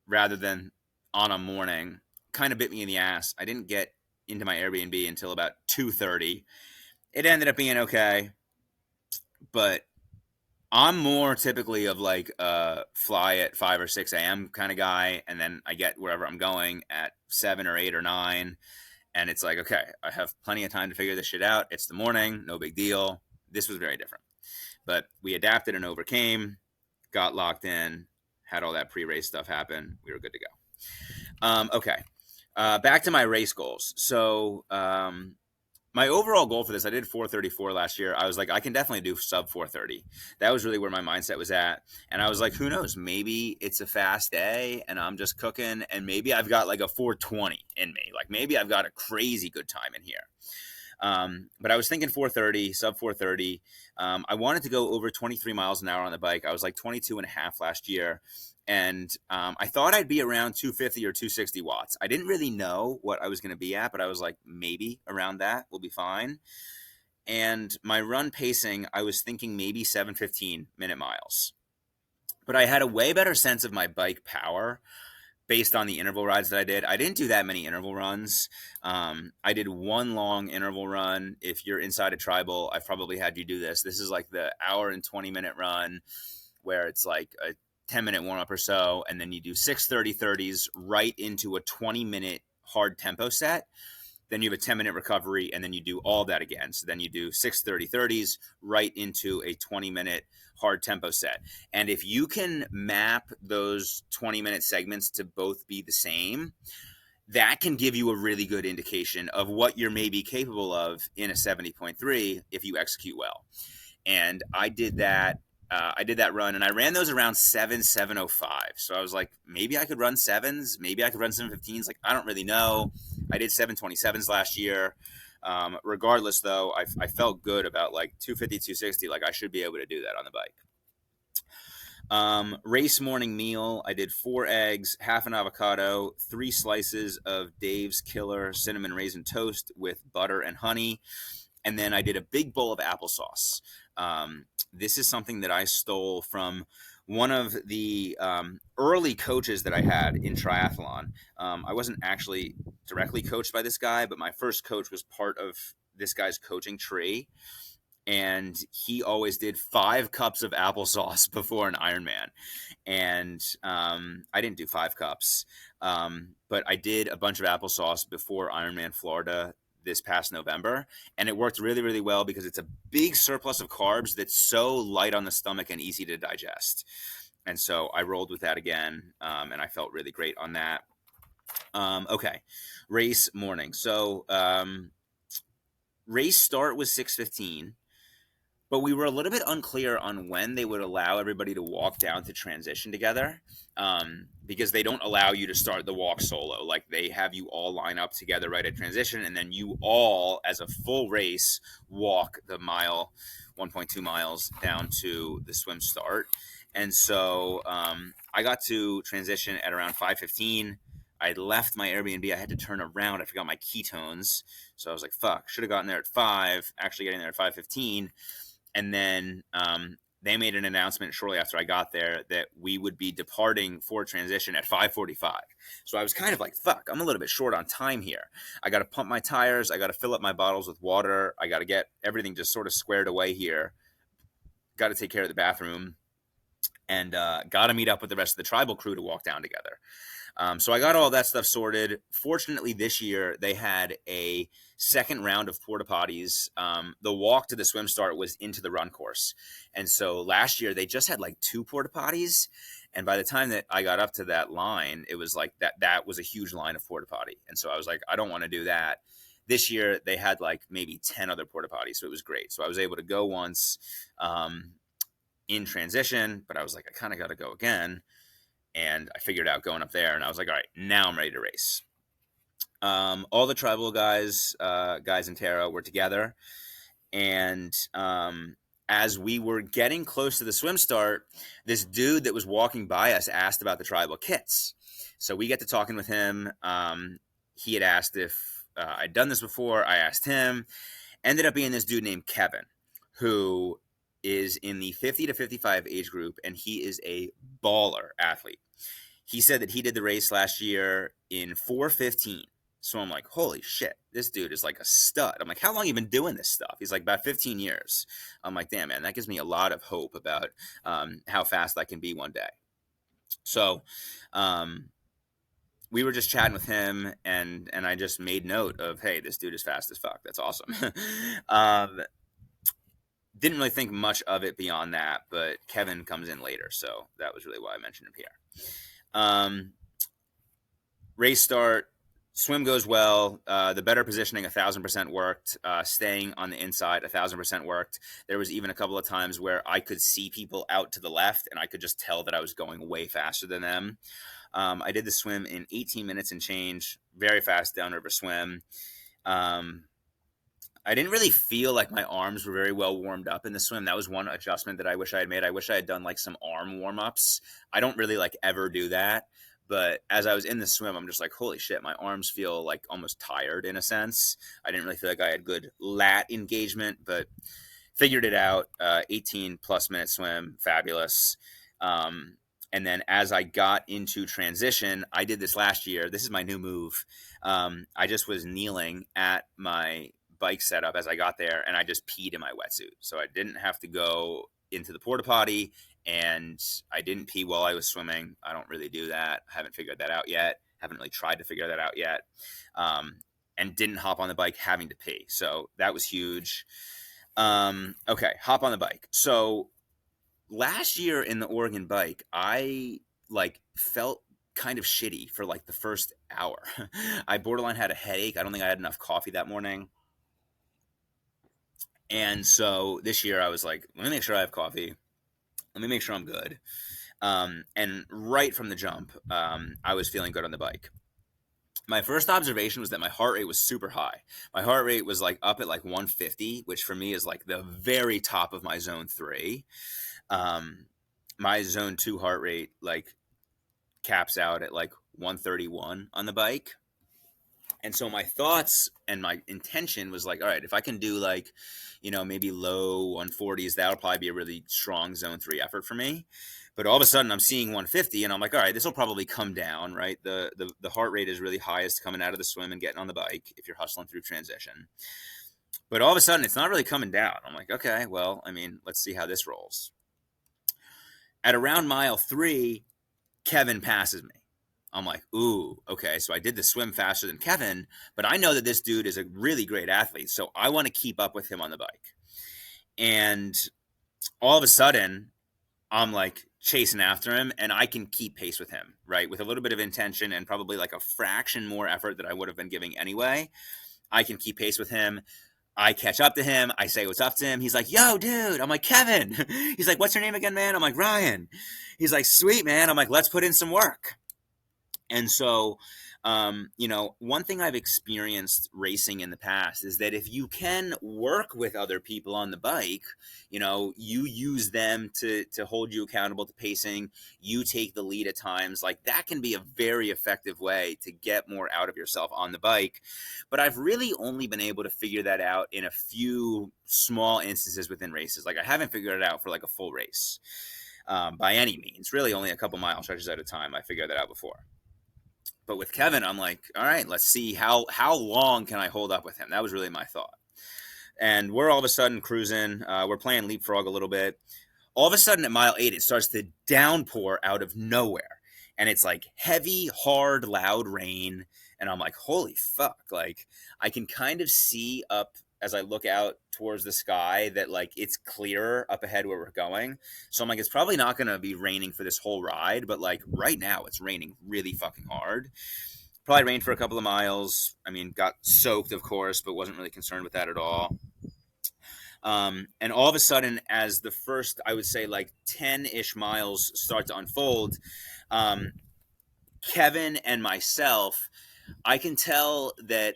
rather than on a morning kind of bit me in the ass. I didn't get into my Airbnb until about 2:30. It ended up being okay, but I'm more typically of like a fly at 5 or 6 a.m. kind of guy, and then I get wherever I'm going at 7 or 8 or 9, and it's like, okay, I have plenty of time to figure this shit out. It's the morning, no big deal. This was very different. But we adapted and overcame, got locked in, had all that pre-race stuff happen. We were good to go. Okay. Back to my race goals. So my overall goal for this, I did 4:34 last year. I was like, I can definitely do sub 4:30. That was really where my mindset was at. And I was like, who knows? Maybe it's a fast day and I'm just cooking, and maybe I've got like a 4:20 in me. Like maybe I've got a crazy good time in here. But I was thinking 4:30, sub 4:30. I wanted to go over 23 miles an hour on the bike. I was like 22 and a half last year. And I thought I'd be around 250 or 260 watts. I didn't really know what I was going to be at, but I was like, maybe around that will be fine. And my run pacing, I was thinking maybe 7:15 minute miles. But I had a way better sense of my bike power based on the interval rides that I did. I didn't do that many interval runs. I did one long interval run. If you're inside a tribal, I've probably had you do this. This is like the hour and 20-minute run where it's like a 10-minute warm-up or so, and then you do 6 30-30s right into a 20-minute hard tempo set. Then you have a 10-minute recovery, and then you do all that again. So then you do 6 30-30s right into a 20-minute hard tempo set. And if you can map those 20-minute segments to both be the same, that can give you a really good indication of what you're maybe capable of in a 70.3 if you execute well. And I did that. I did that run, and I ran those around 7:05. So I was like, maybe I could run 7s, maybe I could run 7:15s. Like, I don't really know. I did 7:27s last year. Regardless, though, I felt good about like 250, 260. Like, I should be able to do that on the bike. Race morning meal, I did 4 eggs, half an avocado, 3 slices of Dave's Killer cinnamon raisin toast with butter and honey, and then I did a big bowl of applesauce. This is something that I stole from one of the early coaches that I had in triathlon. I wasn't actually directly coached by this guy, but my first coach was part of this guy's coaching tree. And he always did 5 cups of applesauce before an Ironman. And I didn't do 5 cups, but I did a bunch of applesauce before Ironman Florida this past November, and it worked really, really well because it's a big surplus of carbs that's so light on the stomach and easy to digest. And so I rolled with that again, and I felt really great on that. Okay, race morning. So race start was 6:15. But we were a little bit unclear on when they would allow everybody to walk down to transition together, because they don't allow you to start the walk solo. Like, they have you all line up together right at transition, and then you all, as a full race, walk the 1.2 miles down to the swim start. And so I got to transition at around 5:15. I left my Airbnb. I had to turn around. I forgot my ketones. So I was like, fuck, should have gotten there at 5, actually getting there at 5:15. And then they made an announcement shortly after I got there that we would be departing for transition at 5:45. So I was kind of like, fuck, I'm a little bit short on time here. I got to pump my tires. I got to fill up my bottles with water. I got to get everything just sort of squared away here. Got to take care of the bathroom, and got to meet up with the rest of the tribal crew to walk down together. So I got all that stuff sorted. Fortunately, this year they had a second round of porta potties. The walk to the swim start was into the run course. And so last year they just had like 2 porta potties. And by the time that I got up to that line, it was like that was a huge line of porta potty. And so I was like, I don't want to do that. This year they had like maybe 10 other porta potties. So it was great. So I was able to go once in transition, but I was like, I kind of got to go again. And I figured out going up there, and I was like, all right, now I'm ready to race. All the tribal guys in Tara were together, and as we were getting close to the swim start, this dude that was walking by us asked about the tribal kits. So we get to talking with him. He had asked if I'd done this before. I asked him. Ended up being this dude named Kevin, who is in the 50 to 55 age group, and he is a baller athlete. He said that he did the race last year in 4:15. So I'm like, holy shit, this dude is like a stud. I'm like, how long have you been doing this stuff? He's like, about 15 years. I'm like, damn, man, that gives me a lot of hope about how fast I can be one day. So we were just chatting with him, and I just made note of, hey, this dude is fast as fuck. That's awesome. Didn't really think much of it beyond that, but Kevin comes in later, so that was really why I mentioned him here. Race start, swim goes well. The better positioning, 1,000% worked. Staying on the inside, 1,000% worked. There was even a couple of times where I could see people out to the left, and I could just tell that I was going way faster than them. I did the swim in 18 minutes and change, very fast downriver swim. I didn't really feel like my arms were very well warmed up in the swim. That was one adjustment that I wish I had made. I wish I had done like some arm warm-ups. I don't really like ever do that. But as I was in the swim, I'm just like, holy shit, my arms feel like almost tired in a sense. I didn't really feel like I had good lat engagement, but figured it out. 18 plus minute swim, fabulous. And then as I got into transition, I did this last year. This is my new move. I just was kneeling at my bike setup as I got there, and I just peed in my wetsuit. So I didn't have to go into the porta potty, and I didn't pee while I was swimming. I don't really do that. I haven't figured that out yet. Haven't really tried to figure that out yet. And didn't hop on the bike having to pee. So that was huge. Okay, hop on the bike. So last year in the Oregon bike, I like felt kind of shitty for like the first hour. I borderline had a headache. I don't think I had enough coffee that morning. And so this year I was like, let me make sure I have coffee. Let me make sure I'm good. And right from the jump, I was feeling good on the bike. My first observation was that my heart rate was super high. My heart rate was like up at like 150, which for me is like the very top of my zone 3. My zone 2 heart rate like caps out at like 131 on the bike. And so my thoughts and my intention was like, all right, if I can do like, maybe low 140s, that'll probably be a really strong zone 3 effort for me. But all of a sudden I'm seeing 150 and I'm like, all right, this will probably come down, right? The heart rate is really highest coming out of the swim and getting on the bike if you're hustling through transition. But all of a sudden it's not really coming down. I'm like, okay, well, let's see how this rolls. At around mile 3, Kevin passes me. I'm like, ooh, okay, so I did the swim faster than Kevin, but I know that this dude is a really great athlete, so I want to keep up with him on the bike. And all of a sudden, I'm like chasing after him, and I can keep pace with him, right? With a little bit of intention and probably like a fraction more effort that I would have been giving anyway. I can keep pace with him. I catch up to him. I say what's up to him. He's like, yo, dude. I'm like, Kevin. He's like, what's your name again, man? I'm like, Ryan. He's like, sweet, man. I'm like, let's put in some work. And so One thing I've experienced racing in the past is that if you can work with other people on the bike, you use them to hold you accountable to pacing, you take the lead at times, like that can be a very effective way to get more out of yourself on the bike. But I've really only been able to figure that out in a few small instances within races. Like I haven't figured it out for like a full race by any means, really only a couple mile stretches at a time. I figured that out before. But with Kevin, I'm like, all right, let's see how long can I hold up with him. That was really my thought. And we're all of a sudden cruising. We're playing leapfrog a little bit. All of a sudden at mile 8, it starts to downpour out of nowhere. And it's like heavy, hard, loud rain. And I'm like, holy fuck. Like, I can kind of see up as I look out towards the sky that like it's clearer up ahead where we're going. So I'm like, it's probably not going to be raining for this whole ride. But like right now, it's raining really fucking hard. Probably rained for a couple of miles. I mean, got soaked, of course, but wasn't really concerned with that at all. And all of a sudden, as the first, I would say, like 10-ish miles start to unfold, Kevin and myself, I can tell that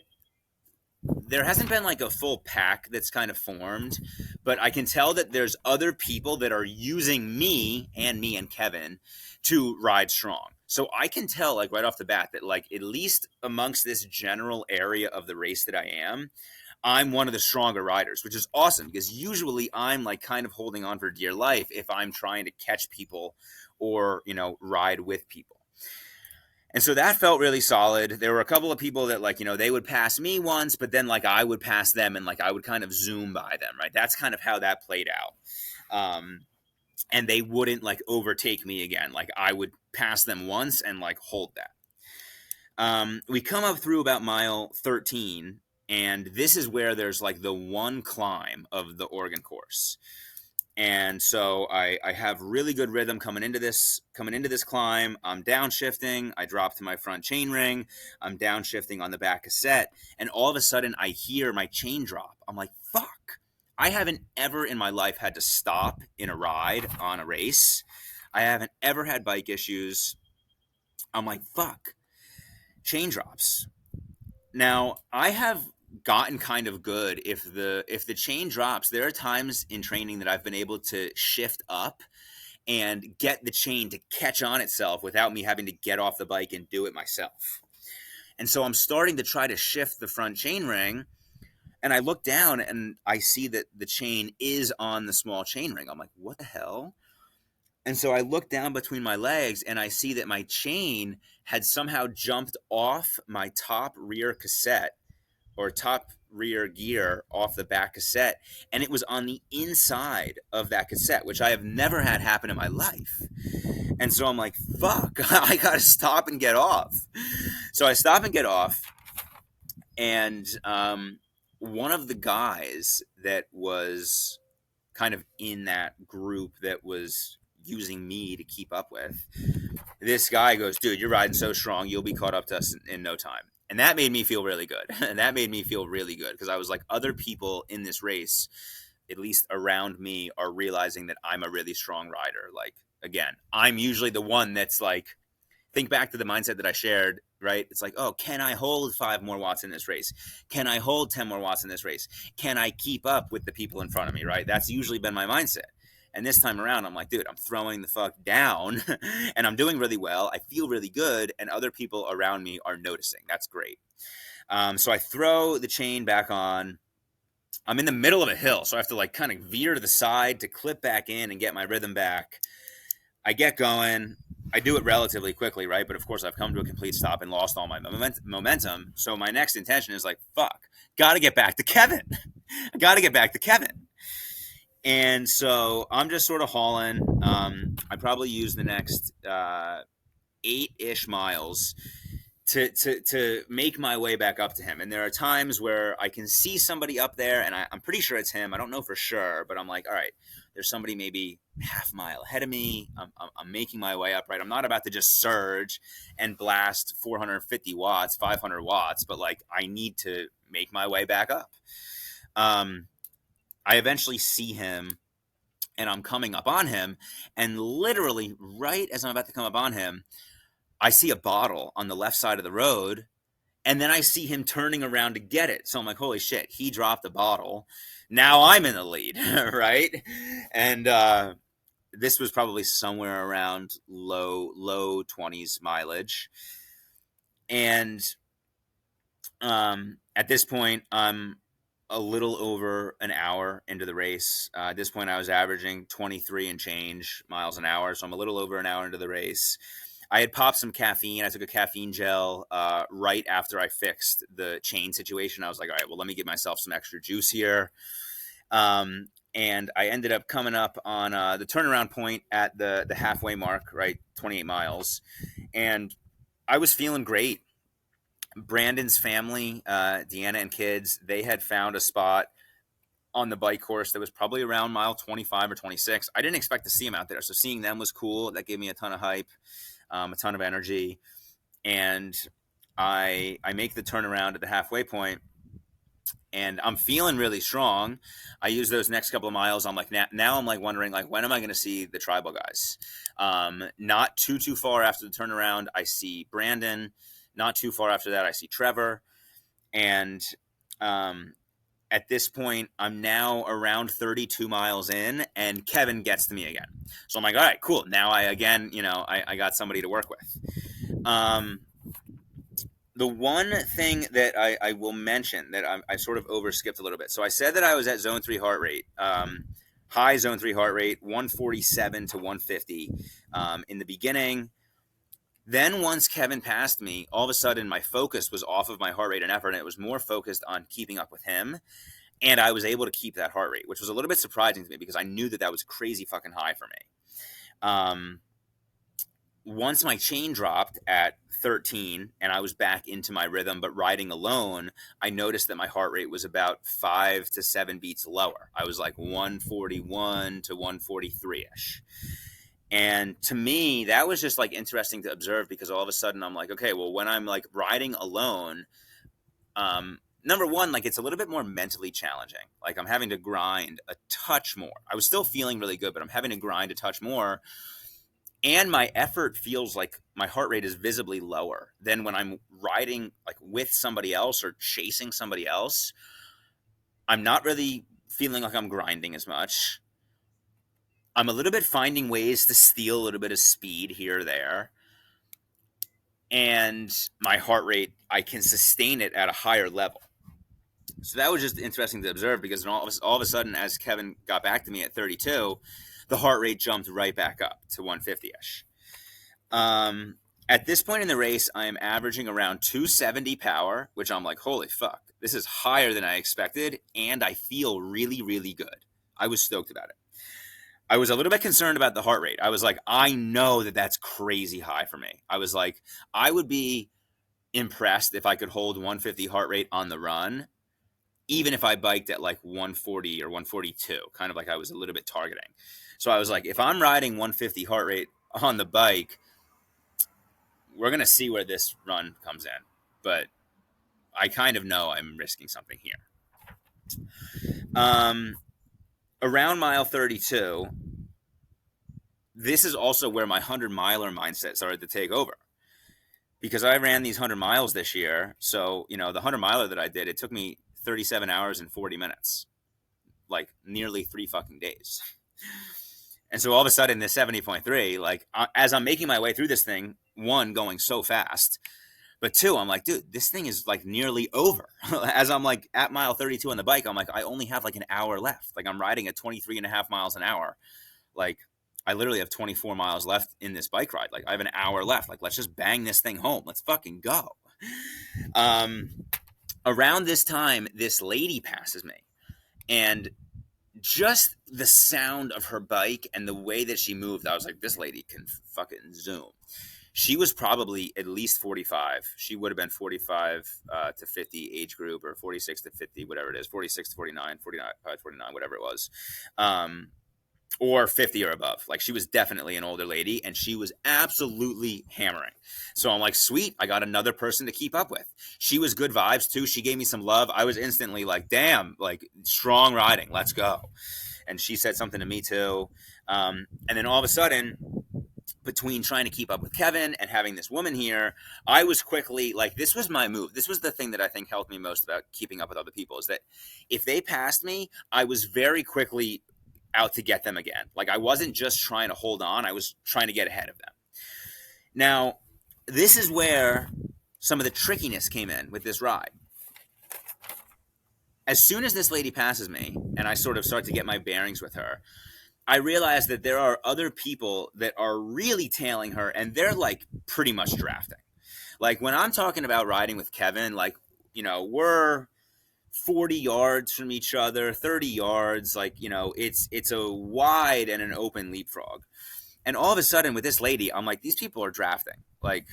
there hasn't been like a full pack that's kind of formed, but I can tell that there's other people that are using me and Kevin to ride strong. So I can tell like right off the bat that like at least amongst this general area of the race that I am, I'm one of the stronger riders, which is awesome because usually I'm like kind of holding on for dear life if I'm trying to catch people or, ride with people. And so that felt really solid. There were a couple of people that like, they would pass me once, but then like I would pass them and like I would kind of zoom by them, right? That's kind of how that played out. And they wouldn't like overtake me again. Like I would pass them once and like hold that. We come up through about mile 13, and this is where there's like the one climb of the Oregon course. And so I have really good rhythm coming into this climb. I'm downshifting. I drop to my front chain ring. I'm downshifting on the back cassette. And all of a sudden I hear my chain drop. I'm like, fuck. I haven't ever in my life had to stop in a ride on a race. I haven't ever had bike issues. I'm like, fuck. Chain drops. Now, I have gotten kind of good if the chain drops. There are times in training that I've been able to shift up and get the chain to catch on itself without me having to get off the bike and do it myself. And so I'm starting to try to shift the front chain ring, and I look down and I see that the chain is on the small chain ring. I'm like, what the hell? And so I look down between my legs and I see that my chain had somehow jumped off my top rear cassette or top rear gear off the back cassette, and it was on the inside of that cassette, which I have never had happen in my life. And so I'm like, fuck, I gotta stop and get off. So I stop and get off, and one of the guys that was kind of in that group that was using me to keep up with, this guy goes, dude, you're riding so strong, you'll be caught up to us in no time. And that made me feel really good. And that made me feel really good because I was like, other people in this race, at least around me, are realizing that I'm a really strong rider. Like, again, I'm usually the one that's like, think back to the mindset that I shared, right? It's like, oh, can I hold 5 more watts in this race? Can I hold 10 more watts in this race? Can I keep up with the people in front of me, right? That's usually been my mindset. And this time around, I'm like, dude, I'm throwing the fuck down and I'm doing really well. I feel really good. And other people around me are noticing. That's great. So I throw the chain back on. I'm in the middle of a hill, so I have to like kind of veer to the side to clip back in and get my rhythm back. I get going. I do it relatively quickly, right? But of course, I've come to a complete stop and lost all my momentum. So my next intention is like, fuck, got to get back to Kevin. I got to get back to Kevin. And so I'm just sort of hauling. I probably use the next 8-ish miles to make my way back up to him. And there are times where I can see somebody up there, and I'm pretty sure it's him. I don't know for sure, but I'm like, all right, there's somebody maybe half mile ahead of me. I'm making my way up, right? I'm not about to just surge and blast 450 watts, 500 watts, but like I need to make my way back up. I eventually see him, and I'm coming up on him, and literally right as I'm about to come up on him, I see a bottle on the left side of the road, and then I see him turning around to get it. So I'm like, holy shit, he dropped the bottle. Now I'm in the lead, right? And this was probably somewhere around low 20s mileage. And at this point, I'm a little over an hour into the race. At this point, I was averaging 23 and change miles an hour. So I'm a little over an hour into the race. I had popped some caffeine. I took a caffeine gel right after I fixed the chain situation. I was like, all right, well, let me give myself some extra juice here. And I ended up coming up on the turnaround point at the halfway mark, right, 28 miles. And I was feeling great. Brandon's family, Deanna and kids, they had found a spot on the bike course that was probably around mile 25 or 26. I didn't expect to see them out there. So seeing them was cool. That gave me a ton of hype, a ton of energy. And I make the turnaround at the halfway point, and I'm feeling really strong. I use those next couple of miles. I'm like, now I'm like wondering, like, when am I going to see the tribal guys? Not too far after the turnaround, I see Brandon. Not too far after that, I see Trevor. And at this point, I'm now around 32 miles in, and Kevin gets to me again. So I'm like, all right, cool. Now I got somebody to work with. The one thing that I will mention that I sort of overskipped a little bit. So I said that I was at zone 3 heart rate, high zone 3 heart rate, 147 to 150 in the beginning. Then once Kevin passed me, all of a sudden my focus was off of my heart rate and effort, and it was more focused on keeping up with him. And I was able to keep that heart rate, which was a little bit surprising to me because I knew that was crazy fucking high for me. Once my chain dropped at 13 and I was back into my rhythm, but riding alone, I noticed that my heart rate was about 5 to 7 beats lower. I was like 141 to 143-ish. And to me, that was just like interesting to observe because all of a sudden I'm like, okay, well, when I'm like riding alone, number one, like it's a little bit more mentally challenging. Like I'm having to grind a touch more. I was still feeling really good, but I'm having to grind a touch more. And my effort feels like my heart rate is visibly lower than when I'm riding like with somebody else or chasing somebody else. I'm not really feeling like I'm grinding as much. I'm a little bit finding ways to steal a little bit of speed here or there. And my heart rate, I can sustain it at a higher level. So that was just interesting to observe because all of a sudden, as Kevin got back to me at 32, the heart rate jumped right back up to 150-ish. At this point in the race, I am averaging around 270 power, which I'm like, holy fuck, this is higher than I expected, and I feel really, really good. I was stoked about it. I was a little bit concerned about the heart rate. I was like, I know that that's crazy high for me. I was like, I would be impressed if I could hold 150 heart rate on the run, even if I biked at like 140 or 142, kind of like I was a little bit targeting. So I was like, if I'm riding 150 heart rate on the bike, we're going to see where this run comes in. But I kind of know I'm risking something here. Around mile 32, this is also where my 100-miler mindset started to take over. Because I ran these 100 miles this year. So, the 100-miler that I did, it took me 37 hours and 40 minutes. Like, nearly 3 fucking days. And so all of a sudden, this 70.3, like, as I'm making my way through this thing, one, going so fast, but two, I'm like, dude, this thing is like nearly over. As I'm like at mile 32 on the bike, I'm like, I only have like an hour left. Like I'm riding at 23.5 miles an hour. Like I literally have 24 miles left in this bike ride. Like I have an hour left. Like let's just bang this thing home. Let's fucking go. Around this time, this lady passes me, and just the sound of her bike and the way that she moved, I was like, this lady can fucking zoom. She was probably at least 45. She would have been 45 to 50 age group, or 46 to 50, whatever it is, 46 to 49, 49, whatever it was, or 50 or above. Like she was definitely an older lady, and she was absolutely hammering. So I'm like, sweet, I got another person to keep up with. She was good vibes too. She gave me some love. I was instantly like, damn, like strong riding. Let's go. And she said something to me too. And then all of a sudden, between trying to keep up with Kevin and having this woman here, I was quickly like, this was my move. This was the thing that I think helped me most about keeping up with other people, is that if they passed me, I was very quickly out to get them again. Like, I wasn't just trying to hold on, I was trying to get ahead of them. Now, this is where some of the trickiness came in with this ride. As soon as this lady passes me and I sort of start to get my bearings with her, I realize that there are other people that are really tailing her, and they're like pretty much drafting. Like, when I'm talking about riding with Kevin, like, you know, we're 40 yards from each other, 30 yards, like, you know, it's a wide and an open leapfrog. And all of a sudden with this lady, I'm like, these people are drafting. Like,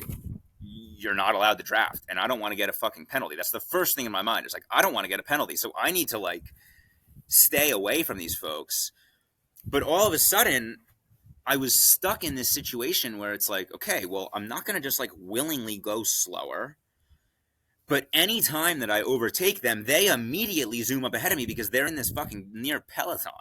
you're not allowed to draft, and I don't want to get a fucking penalty. That's the first thing in my mind. It's like, I don't want to get a penalty, so I need to like stay away from these folks. But all of a sudden, I was stuck in this situation where it's like, okay, well, I'm not going to just like willingly go slower. But any time that I overtake them, they immediately zoom up ahead of me because they're in this fucking near peloton.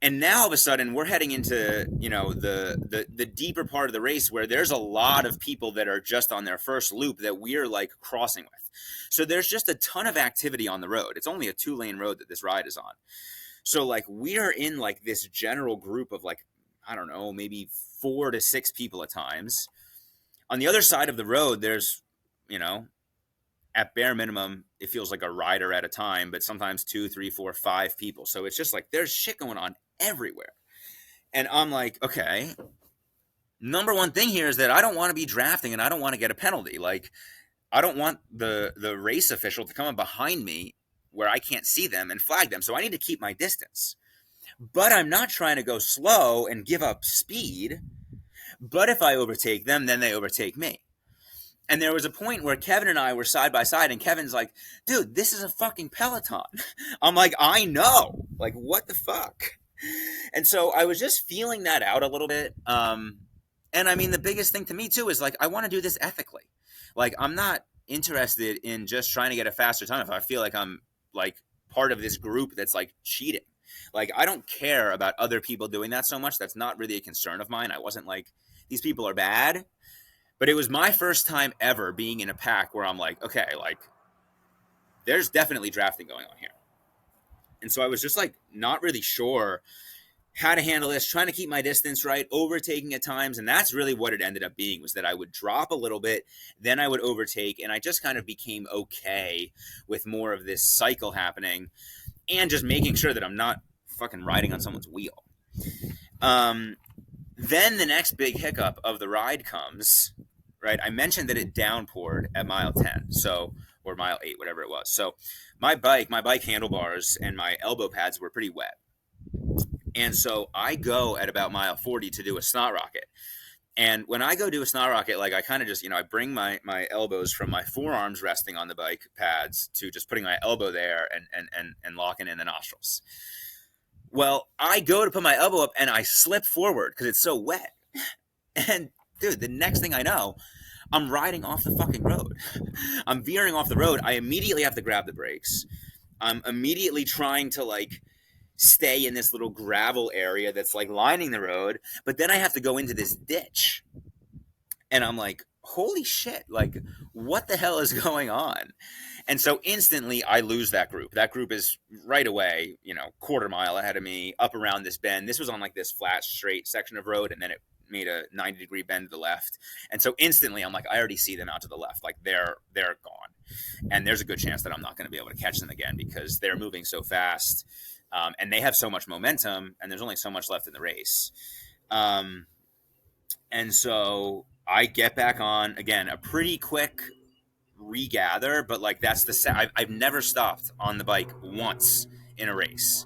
And now all of a sudden we're heading into, you know, the deeper part of the race where there's a lot of people that are just on their first loop that we're like crossing with. So there's just a ton of activity on the road. It's only a 2-lane road that this ride is on. So like we're in like this general group of like, I don't know, maybe 4 to 6 people at times. On the other side of the road, there's, you know, at bare minimum, it feels like a rider at a time, but sometimes 2, 3, 4, 5 people. So it's just like there's shit going on everywhere. And I'm like, okay, number one thing here is that I don't want to be drafting and I don't want to get a penalty. Like, I don't want the race official to come up behind me where I can't see them and flag them. So I need to keep my distance. But I'm not trying to go slow and give up speed. But if I overtake them, then they overtake me. And there was a point where Kevin and I were side by side, and Kevin's like, dude, this is a fucking peloton. I'm like, I know. Like, what the fuck? And so I was just feeling that out a little bit. And I mean, the biggest thing to me, too, is like, I want to do this ethically. Like, I'm not interested in just trying to get a faster time if I feel like I'm like part of this group that's like cheating. Like, I don't care about other people doing that so much. That's not really a concern of mine. I wasn't like, these people are bad. But it was my first time ever being in a pack where I'm like, okay, like, there's definitely drafting going on here. And so I was just like not really sure how to handle this, trying to keep my distance right, overtaking at times. And that's really what it ended up being, was that I would drop a little bit, then I would overtake, and I just kind of became okay with more of this cycle happening and just making sure that I'm not fucking riding on someone's wheel. Then the next big hiccup of the ride comes, right? I mentioned that it downpoured at mile 10, so, or mile 8, whatever it was. So my bike handlebars and my elbow pads were pretty wet. And so I go at about mile 40 to do a snot rocket. And when I go do a snot rocket, like I kind of just, you know, I bring my elbows from my forearms resting on the bike pads to just putting my elbow there and locking in the nostrils. Well, I go to put my elbow up and I slip forward because it's so wet. And dude, the next thing I know, I'm riding off the fucking road. I'm veering off the road. I immediately have to grab the brakes. I'm immediately trying to like stay in this little gravel area that's like lining the road. But then I have to go into this ditch. And I'm like, holy shit, like what the hell is going on? And so instantly I lose that group. That group is right away, you know, quarter mile ahead of me, up around this bend. This was on like this flat, straight section of road, and then it made a 90-degree bend to the left. And so instantly I'm like, I already see them out to the left. Like they're gone. And there's a good chance that I'm not going to be able to catch them again because they're moving so fast. And they have so much momentum, and there's only so much left in the race. And so I get back on, again, a pretty quick regather, but like that's I've never stopped on the bike once in a race.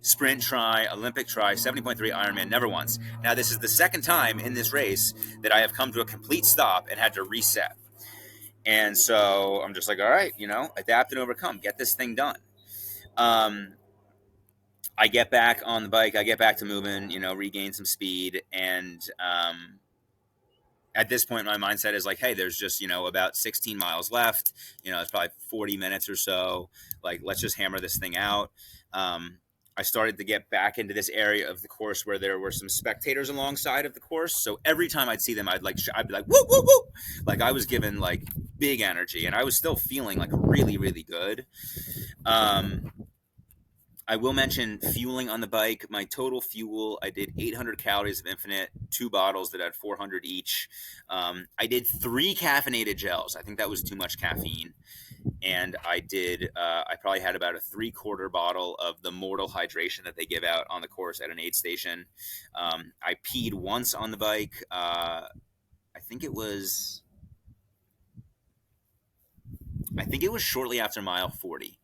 Sprint try, Olympic try, 70.3 Ironman, never once. Now this is the second time in this race that I have come to a complete stop and had to reset. And so I'm just like, all right, you know, adapt and overcome, get this thing done. I get back on the bike, I get back to moving, you know, regain some speed. And at this point, my mindset is like, hey, there's just, you know, about 16 miles left. You know, it's probably 40 minutes or so. Like, let's just hammer this thing out. I started to get back into this area of the course where there were some spectators alongside of the course. So every time I'd see them, I'd be like, woo, woo, woo. Like I was given like big energy, and I was still feeling like really, really good. Um, I will mention fueling on the bike. My total fuel, I did 800 calories of Infinite, 2 bottles that had 400 each. I did 3 caffeinated gels. I think that was too much caffeine. And I probably had about a 3/4 bottle of the Mortal hydration that they give out on the course at an aid station. I peed once on the bike. I think it was, shortly after mile 40.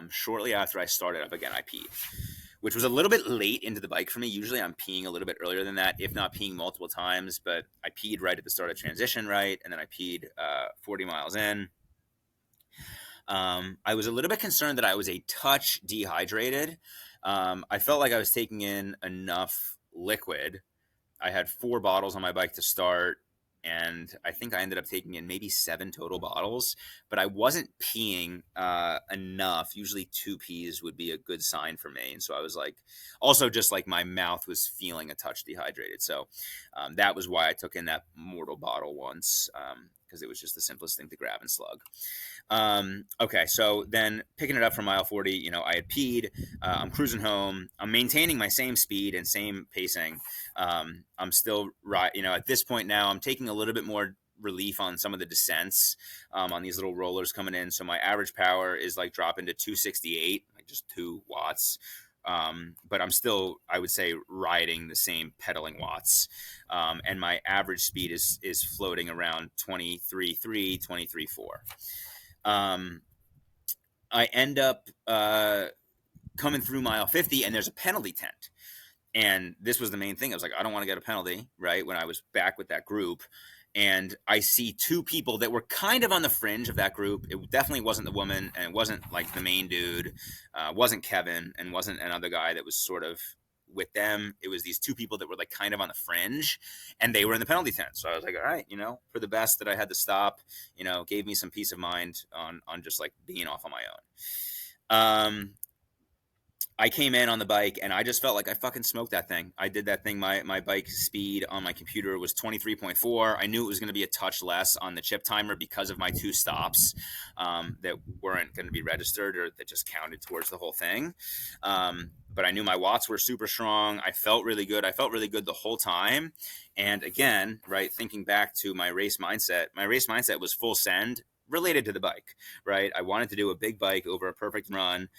Shortly after I started up again, I peed, which was a little bit late into the bike for me. Usually I'm peeing a little bit earlier than that, if not peeing multiple times, but I peed right at the start of transition, right? And then I peed 40 miles in. I was a little bit concerned that I was a touch dehydrated. I felt like I was taking in enough liquid. I had 4 bottles on my bike to start, and I think I ended up taking in maybe 7 total bottles, but I wasn't peeing enough. Usually 2 pees would be a good sign for me. And so I was like, also just like my mouth was feeling a touch dehydrated. So that was why I took in that Mortal bottle once, because it was just the simplest thing to grab and slug. Okay, so then picking it up from mile 40, I had peed. I'm cruising home. I'm maintaining my same speed and same pacing. I'm still right. At this point now, I'm taking a little bit more relief on some of the descents on these little rollers coming in. So my average power is like dropping to 268, like just 2 watts. But I'm still, I would say, riding the same pedaling watts. And my average speed is floating around 23.3, 23.4. I end up coming through mile 50, and there's a penalty tent. And this was the main thing. I was like, I don't want to get a penalty, right? When I was back with that group. And I see 2 people that were kind of on the fringe of that group. It definitely wasn't the woman, and it wasn't like the main dude, wasn't Kevin, and wasn't another guy that was sort of with them. It was these 2 people that were like kind of on the fringe, and they were in the penalty tent. So I was like, all right, for the best that I had to stop, gave me some peace of mind on just like being off on my own. I came in on the bike, and I just felt like I fucking smoked that thing. I did that thing. My bike speed on my computer was 23.4. I knew it was going to be a touch less on the chip timer because of my 2 stops that weren't going to be registered, or that just counted towards the whole thing. But I knew my watts were super strong. I felt really good. I felt really good the whole time. And again, right, thinking back to my race mindset was full send related to the bike, right? I wanted to do a big bike over a perfect run.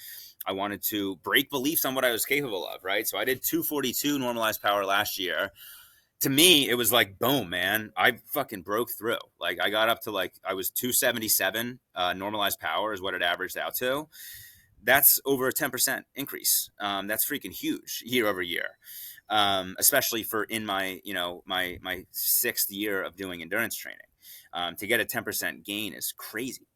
I wanted to break beliefs on what I was capable of, right? So I did 242 normalized power last year. To me, it was like, boom, man, I fucking broke through. Like I got up to I was 277 normalized power is what it averaged out to. That's over a 10% increase. That's freaking huge year over year. Especially for in my, my 6th year of doing endurance training. To get a 10% gain is crazy.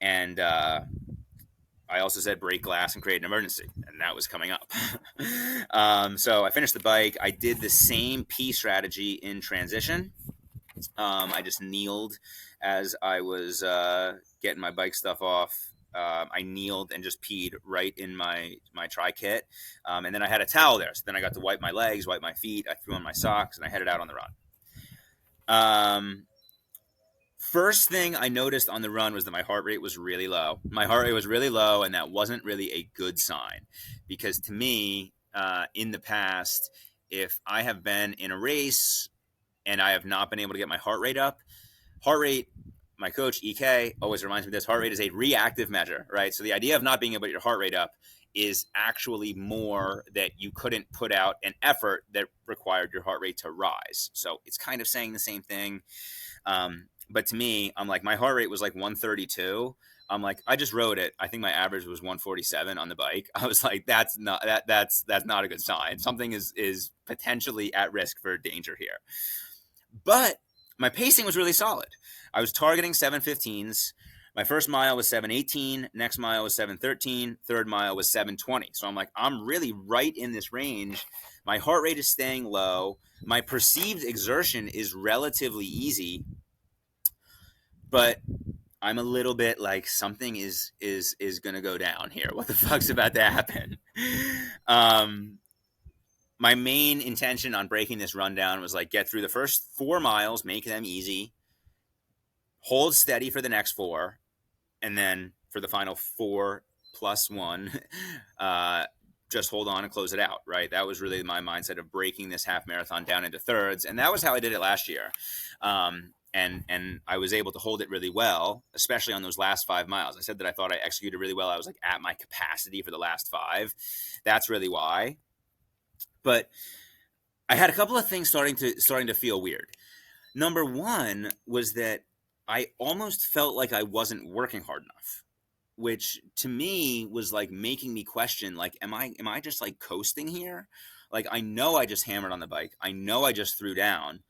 And I also said break glass and create an emergency, and that was coming up. So I finished the bike. I did the same pee strategy in transition. I just kneeled as I was getting my bike stuff off. I kneeled and just peed right in my tri kit. And then I had a towel there. So then I got to wipe my legs, wipe my feet. I threw on my socks, and I headed out on the run. First thing I noticed on the run was that my heart rate was really low. My heart rate was really low, and that wasn't really a good sign, because to me, in the past, if I have been in a race and I have not been able to get my heart rate up, my coach, EK, always reminds me this, heart rate is a reactive measure, right? So the idea of not being able to get your heart rate up is actually more that you couldn't put out an effort that required your heart rate to rise. So it's kind of saying the same thing. But to me, I'm like, my heart rate was like 132. I'm like, I just rode it. I think my average was 147 on the bike. I was like, that's not a good sign. Something is potentially at risk for danger here. But my pacing was really solid. I was targeting 7:15s. My first mile was 7:18. Next mile was 7:13. Third mile was 7:20. So I'm like, I'm really right in this range. My heart rate is staying low. My perceived exertion is relatively easy. But I'm a little bit like, something is going to go down here. What the fuck's about to happen? um, my main intention on breaking this rundown was like get through the first 4 miles, make them easy, hold steady for the next four, and then for the final four plus one, uh, just hold on and close it out. Right, that was really my mindset of breaking this half marathon down into thirds, and that was how I did it last year. And I was able to hold it really well, especially on those last 5 miles. I said that I thought I executed really well. I was like at my capacity for the last five. That's really why. But I had a couple of things starting to feel weird. Number one was that I almost felt like I wasn't working hard enough, which to me was like making me question, like, am I just like coasting here? Like, I know I just hammered on the bike. I know I just threw down.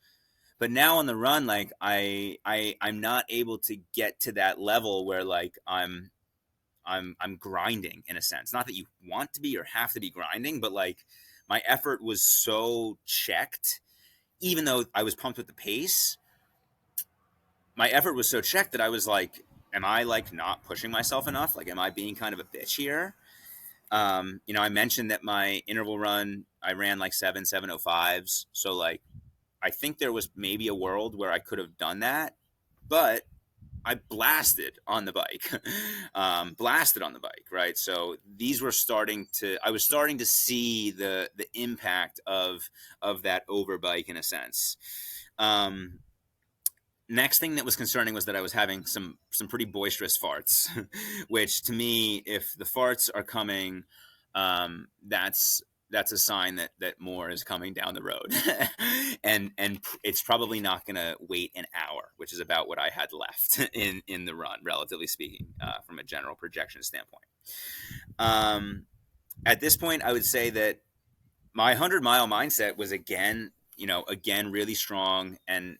But now on the run, like I'm not able to get to that level where like I'm grinding in a sense. Not that you want to be or have to be grinding, but like my effort was so checked, even though I was pumped with the pace. My effort was so checked that I was like, am I like not pushing myself enough? Like, am I being kind of a bitch here? I mentioned that my interval run, I ran like 7:05s. So like, I think there was maybe a world where I could have done that, but I blasted on the bike, blasted on the bike, right? So I was starting to see the impact of that over bike in a sense. Um, Next thing that was concerning was that I was having some pretty boisterous farts, which to me, if the farts are coming, that's a sign that more is coming down the road, and it's probably not going to wait an hour, which is about what I had left in the run, relatively speaking, from a general projection standpoint. Um, at this point, I would say that my 100-mile mindset was again really strong and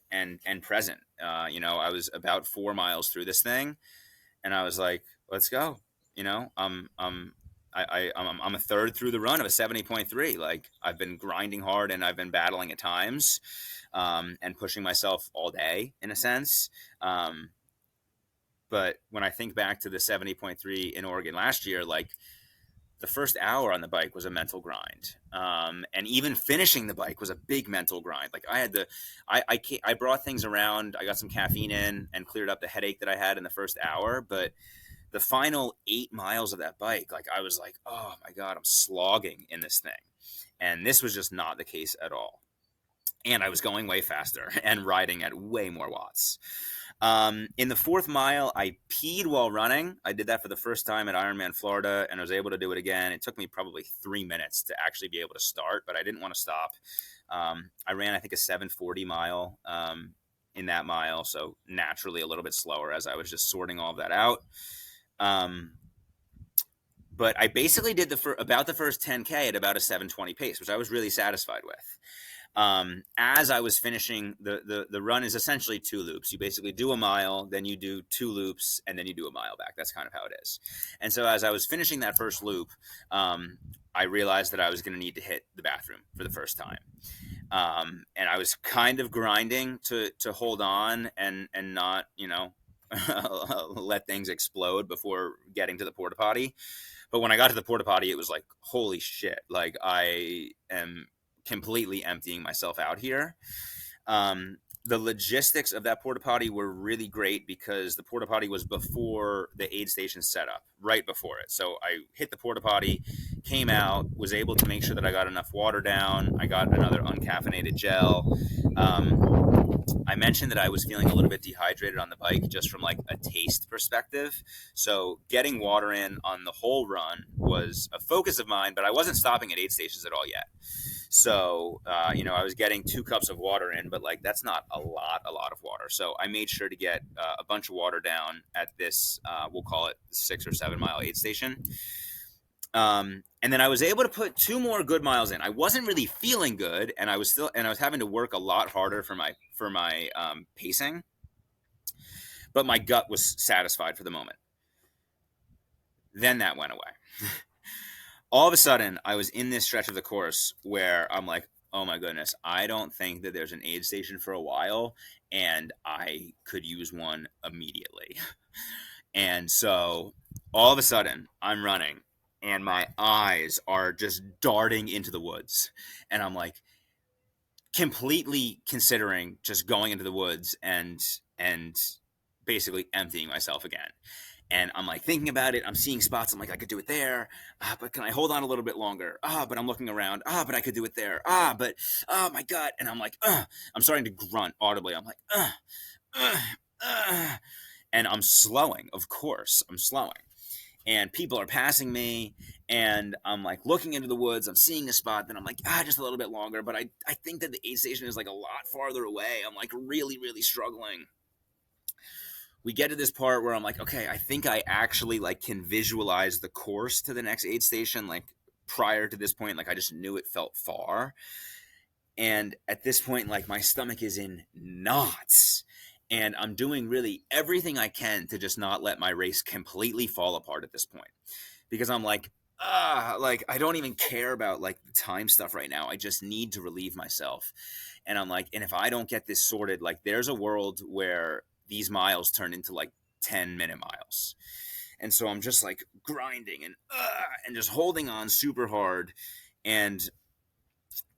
present. I was about 4 miles through this thing, and I was like, let's go. I'm a third through the run of a 70.3. Like, I've been grinding hard and I've been battling at times, and pushing myself all day in a sense. But when I think back to the 70.3 in Oregon last year, like, the first hour on the bike was a mental grind, and even finishing the bike was a big mental grind. Like, I brought things around. I got some caffeine in and cleared up the headache that I had in the first hour. But the final 8 miles of that bike, like, I was like, oh my god, I'm slogging in this thing, and this was just not the case at all. And I was going way faster and riding at way more watts. In the fourth mile, I peed while running. I did that for the first time at Ironman Florida, and I was able to do it again. It took me probably 3 minutes to actually be able to start, but I didn't want to stop. I ran, I think, a 7:40 mile in that mile, so naturally a little bit slower as I was just sorting all of that out. But I basically did about the first 10K at about a 7:20 pace, which I was really satisfied with. As I was finishing, the run is essentially two loops. You basically do a mile, then you do two loops, and then you do a mile back. That's kind of how it is. And so as I was finishing that first loop, I realized that I was going to need to hit the bathroom for the first time. And I was kind of grinding to hold on and not, let things explode before getting to the porta potty. But when I got to the porta potty, it was like, holy shit! Like, I am completely emptying myself out here. The logistics of that porta potty were really great because the porta potty was before the aid station setup, right before it. So I hit the porta potty, came out, was able to make sure that I got enough water down. I got another uncaffeinated gel. I mentioned that I was feeling a little bit dehydrated on the bike just from like a taste perspective. So getting water in on the whole run was a focus of mine, but I wasn't stopping at aid stations at all yet. So, I was getting 2 cups of water in, but like, that's not a lot of water. So I made sure to get a bunch of water down at this, we'll call it 6 or 7 mile aid station. And then I was able to put 2 more good miles in. I wasn't really feeling good, and I was having to work a lot harder for my pacing, but my gut was satisfied for the moment. Then that went away. All of a sudden, I was in this stretch of the course where I'm like, oh my goodness, I don't think that there's an aid station for a while, and I could use one immediately. And so all of a sudden, I'm running, and my eyes are just darting into the woods. And I'm like completely considering just going into the woods and basically emptying myself again. And I'm like thinking about it. I'm seeing spots. I'm like, I could do it there. But can I hold on a little bit longer? But I'm looking around. But I could do it there. But, oh my God. And I'm like, I'm starting to grunt audibly. I'm like, uh, uh. And I'm slowing. Of course, I'm slowing. And people are passing me. And I'm like looking into the woods. I'm seeing a spot. Then I'm like, just a little bit longer. But I think that the aid station is like a lot farther away. I'm like really, really struggling. We get to this part where I'm like, okay, I think I actually like can visualize the course to the next aid station. Like prior to this point, like I just knew it felt far. And at this point, like my stomach is in knots. And I'm doing really everything I can to just not let my race completely fall apart at this point. Because I'm like I don't even care about like the time stuff right now. I just need to relieve myself. And I'm like, and if I don't get this sorted, like there's a world where these miles turn into like 10-minute miles. And so I'm just like grinding and just holding on super hard. And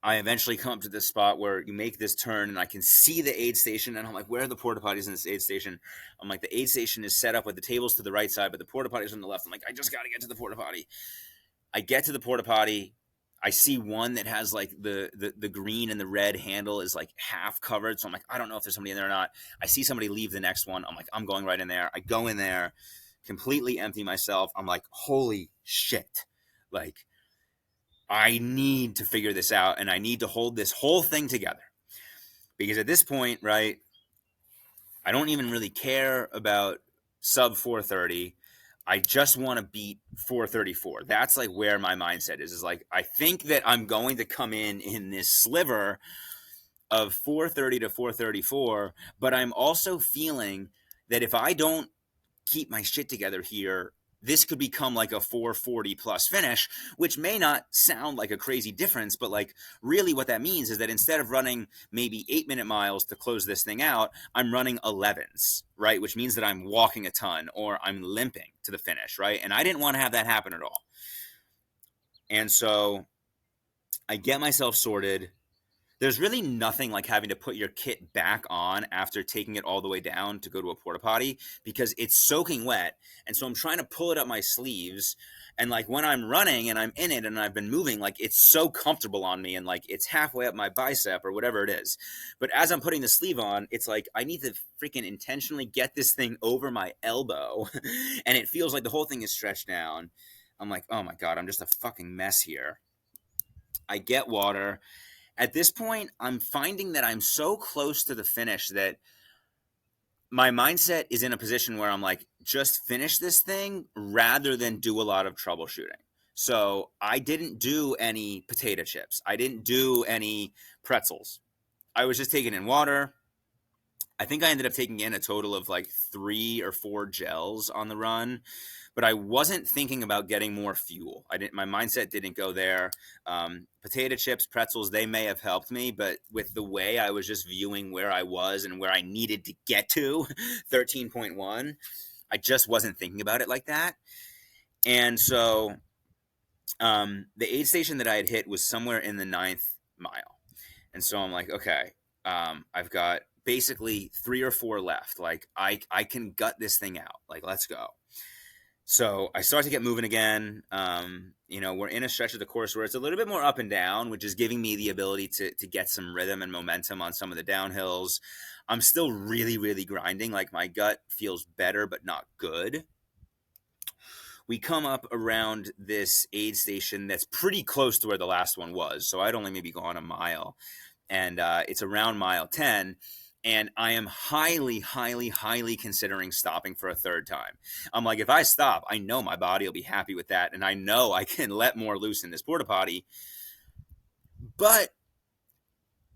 I eventually come up to this spot where you make this turn and I can see the aid station. And I'm like, where are the porta potties in this aid station? I'm like, the aid station is set up with the tables to the right side, but the porta potties on the left. I'm like, I just got to get to the porta potty. I get to the porta potty. I see one that has like the green and the red handle is like half covered. So I'm like, I don't know if there's somebody in there or not. I see somebody leave the next one. I'm like, I'm going right in there. I go in there, completely empty myself. I'm like, holy shit. Like, I need to figure this out and I need to hold this whole thing together. Because at this point, right, I don't even really care about sub 430. I just want to beat 434. That's like where my mindset is like, I think that I'm going to come in this sliver of 430 to 434, but I'm also feeling that if I don't keep my shit together here, this could become like a 440 plus finish, which may not sound like a crazy difference, but like really what that means is that instead of running maybe 8-minute miles to close this thing out, I'm running 11s, right? Which means that I'm walking a ton or I'm limping to the finish, right? And I didn't want to have that happen at all. And so I get myself sorted. There's really nothing like having to put your kit back on after taking it all the way down to go to a porta potty because it's soaking wet. And so I'm trying to pull it up my sleeves. And like when I'm running and I'm in it and I've been moving, like it's so comfortable on me and like it's halfway up my bicep or whatever it is. But as I'm putting the sleeve on, it's like I need to freaking intentionally get this thing over my elbow. And it feels like the whole thing is stretched down. I'm like, oh my God, I'm just a fucking mess here. I get water. At this point, I'm finding that I'm so close to the finish that my mindset is in a position where I'm like, just finish this thing rather than do a lot of troubleshooting. So I didn't do any potato chips. I didn't do any pretzels. I was just taking in water. I think I ended up taking in a total of like 3 or 4 gels on the run, but I wasn't thinking about getting more fuel. My mindset didn't go there. Potato chips, pretzels, they may have helped me, but with the way I was just viewing where I was and where I needed to get to 13.1, I just wasn't thinking about it like that. And so the aid station that I had hit was somewhere in the 9th mile. And so I'm like, okay, I've got basically 3 or 4 left. Like I can gut this thing out. Like, let's go. So I start to get moving again. We're in a stretch of the course where it's a little bit more up and down, which is giving me the ability to get some rhythm and momentum on some of the downhills. I'm still really, really grinding. Like my gut feels better, but not good. We come up around this aid station that's pretty close to where the last one was. So I'd only maybe gone a mile. And it's around mile 10. And I am highly, highly, highly considering stopping for a third time. I'm like, if I stop, I know my body will be happy with that. And I know I can let more loose in this porta potty. But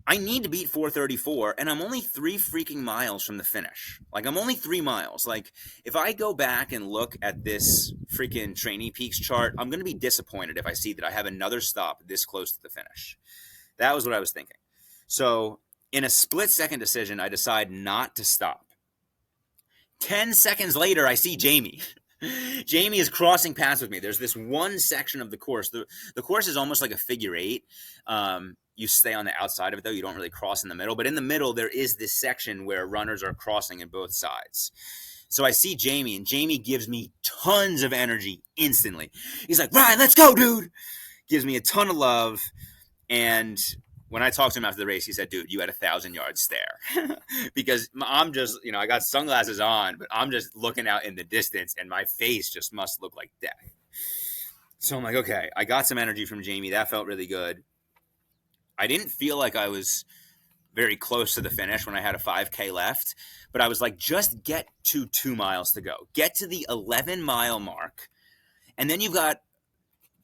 I need to beat 434, and I'm only 3 freaking miles from the finish. Like, I'm only 3 miles. Like, if I go back and look at this freaking Trainee Peaks chart, I'm going to be disappointed if I see that I have another stop this close to the finish. That was what I was thinking. So in a split-second decision, I decide not to stop. 10 seconds later, I see Jamie. Jamie is crossing paths with me. There's this one section of the course. The course is almost like a figure eight. You stay on the outside of it, though. You don't really cross in the middle. But in the middle, there is this section where runners are crossing in both sides. So I see Jamie, and Jamie gives me tons of energy instantly. He's like, Ryan, let's go, dude. Gives me a ton of love. And when I talked to him after the race, he said, dude, you had 1,000-yard stare. Because I'm just, I got sunglasses on, but I'm just looking out in the distance, and my face just must look like death. So I'm like, okay, I got some energy from Jamie. That felt really good. I didn't feel like I was very close to the finish when I had a 5K left, but I was like, just get to 2 miles to go. Get to the 11-mile mark, and then you've got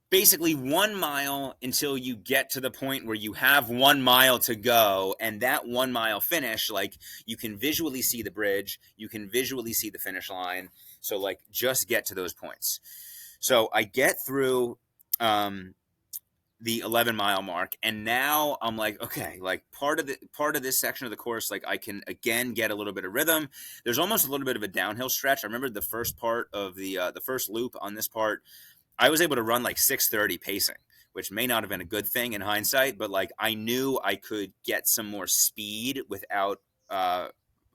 basically 1 mile until you get to the point where you have 1 mile to go. And that 1 mile finish, like, you can visually see the bridge, you can visually see the finish line. So like, just get to those points. So I get through the 11-mile mark, and now I'm like, okay, like part of this section of the course, like I can again get a little bit of rhythm. There's almost a little bit of a downhill stretch. I remember the first part of the first loop on this part, I was able to run like 6:30 pacing, which may not have been a good thing in hindsight, but like I knew I could get some more speed without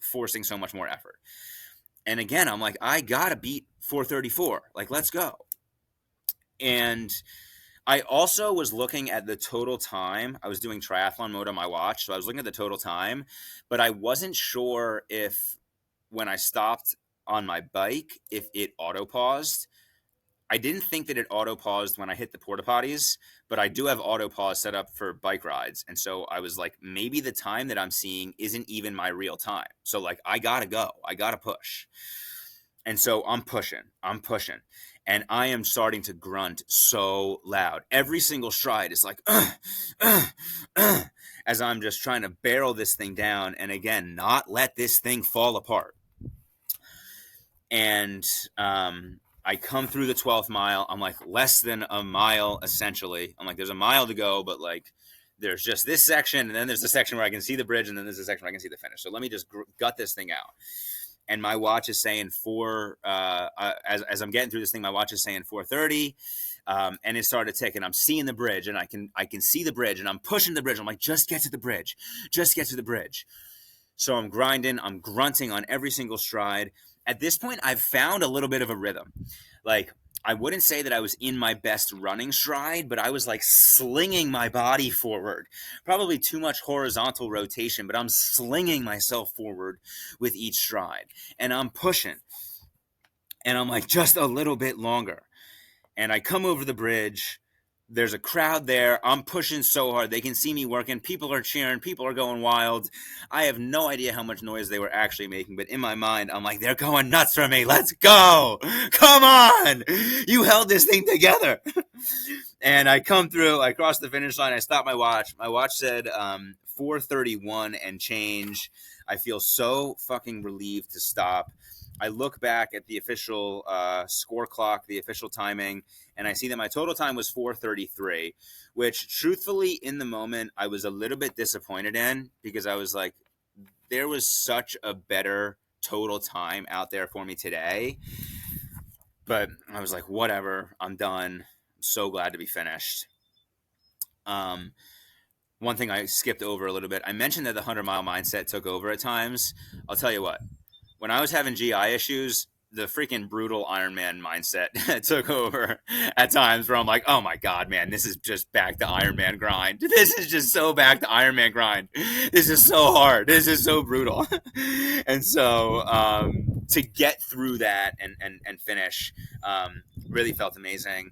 forcing so much more effort. And again, I'm like, I gotta beat 4:34. Like, let's go. And I also was looking at the total time. I was doing triathlon mode on my watch, so I was looking at the total time, but I wasn't sure if when I stopped on my bike, if it auto paused. I didn't think that it auto paused when I hit the porta potties, but I do have auto pause set up for bike rides. And so I was like, maybe the time that I'm seeing isn't even my real time. So like, I gotta go, I gotta push. And so I'm pushing, and I am starting to grunt so loud. Every single stride is like, as I'm just trying to barrel this thing down. And again, not let this thing fall apart. And, I come through the 12th mile. I'm like less than a mile, essentially. I'm like, there's a mile to go, but like, there's just this section, and then there's the section where I can see the bridge, and then there's a section where I can see the finish. So let me just gut this thing out. And my watch is saying as I'm getting through this thing, my watch is saying 4:30, and it started ticking. I'm seeing the bridge, and I can see the bridge, and I'm pushing the bridge. I'm like, just get to the bridge, just get to the bridge. So I'm grinding, I'm grunting on every single stride. At this point, I've found a little bit of a rhythm. Like, I wouldn't say that I was in my best running stride, but I was like slinging my body forward. Probably too much horizontal rotation, but I'm slinging myself forward with each stride. And I'm pushing. And I'm like, just a little bit longer. And I come over the bridge. There's a crowd there. I'm pushing so hard. They can see me working. People are cheering. People are going wild. I have no idea how much noise they were actually making, but in my mind, I'm like, they're going nuts for me. Let's go. Come on. You held this thing together. And I come through. I cross the finish line. I stop my watch. My watch said 4:31 and change. I feel so fucking relieved to stop. I look back at the official score clock, the official timing, and I see that my total time was 4:33, which truthfully in the moment I was a little bit disappointed in, because I was like, there was such a better total time out there for me today. But I was like, whatever, I'm done. I'm so glad to be finished. One thing I skipped over a little bit, I mentioned that the 100-mile mindset took over at times. I'll tell you what, when I was having GI issues, the freaking brutal Ironman mindset took over at times, where I'm like, oh my God, man, this is just back to Ironman grind. This is just so back to Ironman grind. This is so hard. This is so brutal. And so to get through that and finish really felt amazing.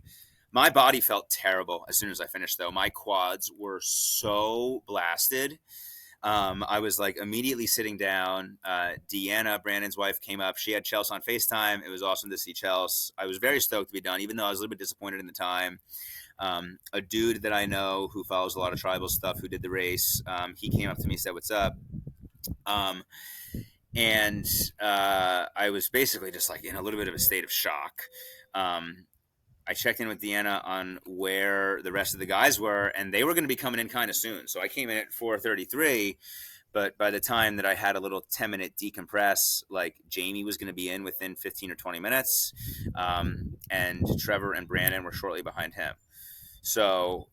My body felt terrible as soon as I finished, though. My quads were so blasted. I was like immediately sitting down. Deanna, Brandon's wife, came up. She had Chelsea on FaceTime. It was awesome to see Chelsea. I was very stoked to be done, even though I was a little bit disappointed in the time. A dude that I know who follows a lot of tribal stuff, who did the race, he came up to me, said, "What's up?" And I was basically just like in a little bit of a state of shock. I checked in with Deanna on where the rest of the guys were, and they were going to be coming in kind of soon. So I came in at 4:33, But by the time that I had a little 10-minute decompress, like Jamie was going to be in within 15 or 20 minutes, and Trevor and Brandon were shortly behind him. So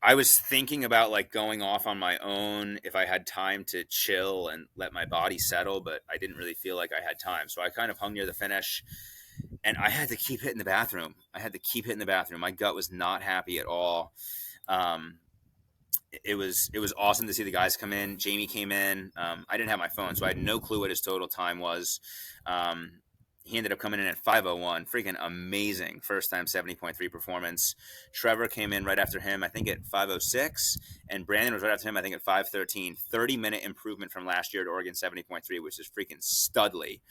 I was thinking about like going off on my own if I had time to chill and let my body settle, but I didn't really feel like I had time. So I kind of hung near the finish, and I had to keep hitting the bathroom. I had to keep hitting the bathroom. My gut was not happy at all. Um, it was awesome to see the guys come in. Jamie came in. I didn't have my phone, so I had no clue what his total time was. He ended up coming in at 5:01. Freaking amazing first time 70.3 performance. Trevor came in right after him, I think at 5:06, and Brandon was right after him, I think at 5:13. 30-minute improvement from last year to Oregon 70.3, which is freaking studly.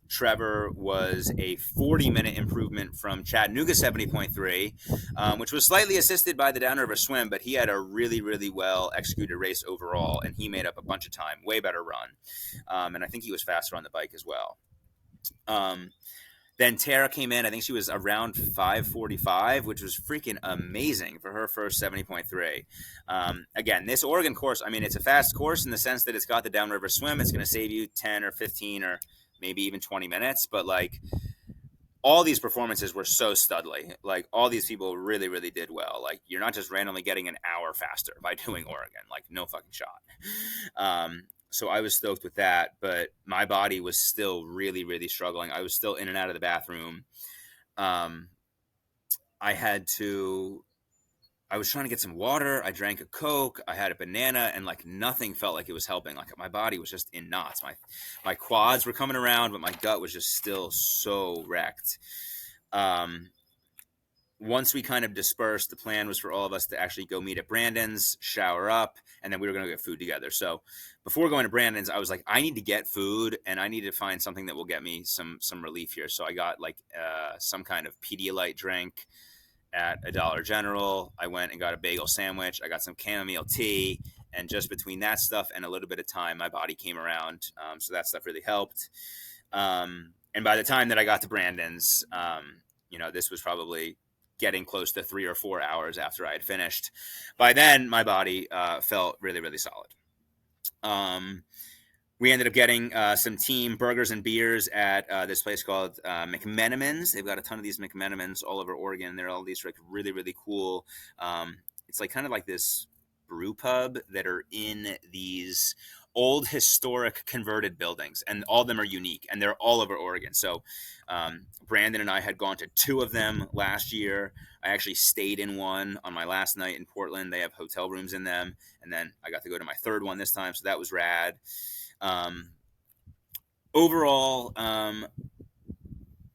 Trevor was a 40-minute improvement from Chattanooga 70.3, which was slightly assisted by the downriver swim, but he had a really, really well executed race overall, and he made up a bunch of time, way better run. And I think he was faster on the bike as well. Then Tara came in. I think she was around 5:45, which was freaking amazing for her first 70.3. Again, this Oregon course, I mean, it's a fast course in the sense that it's got the downriver swim. It's going to save you 10 or 15 or maybe even 20 minutes. But like all these performances were so studly. Like all these people really, really did well. Like you're not just randomly getting an hour faster by doing Oregon. Like no fucking shot. So I was stoked with that, but my body was still really, really struggling. I was still in and out of the bathroom. I was trying to get some water. I drank a Coke. I had a banana, and like nothing felt like it was helping. Like my body was just in knots. My quads were coming around, but my gut was just still so wrecked. Once we kind of dispersed, the plan was for all of us to actually go meet at Brandon's, shower up, and then we were going to get food together. So before going to Brandon's, I was like, I need to get food, and I need to find something that will get me some relief here. So I got like some kind of Pedialyte drink at a Dollar General. I went and got a bagel sandwich. I got some chamomile tea, and just between that stuff and a little bit of time, my body came around. So that stuff really helped. And by the time that I got to Brandon's, this was probably getting close to 3 or 4 hours after I had finished. By then, my body felt really, really solid. We ended up getting some team burgers and beers at this place called McMenamins. They've got a ton of these McMenamins all over Oregon. They're all these like really, really cool. It's like kind of like this brew pub that are in these old historic converted buildings, and all of them are unique, and they're all over Oregon. So Brandon and I had gone to 2 of them last year. I actually stayed in one on my last night in Portland. They have hotel rooms in them, and then I got to go to my 3rd one this time, so that was rad. Overall,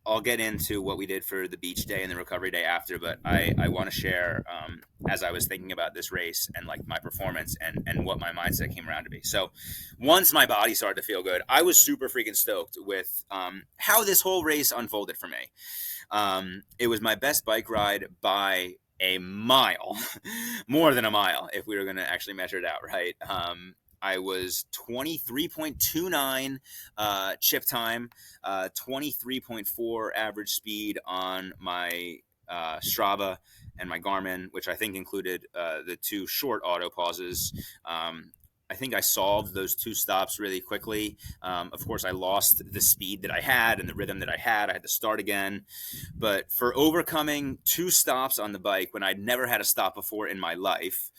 I'll get into what we did for the beach day and the recovery day after, but I want to share as I was thinking about this race and like my performance and what my mindset came around to be. So once my body started to feel good, I was super freaking stoked with how this whole race unfolded for me. It was my best bike ride by a mile, more than a mile if we were going to actually measure it out, right? I was 23.29 chip time, 23.4 average speed on my Strava and my Garmin, which I think included the 2 short auto pauses. I think I solved those 2 stops really quickly. Of course, I lost the speed that I had and the rhythm that I had. I had to start again. But for overcoming 2 stops on the bike when I'd never had a stop before in my life,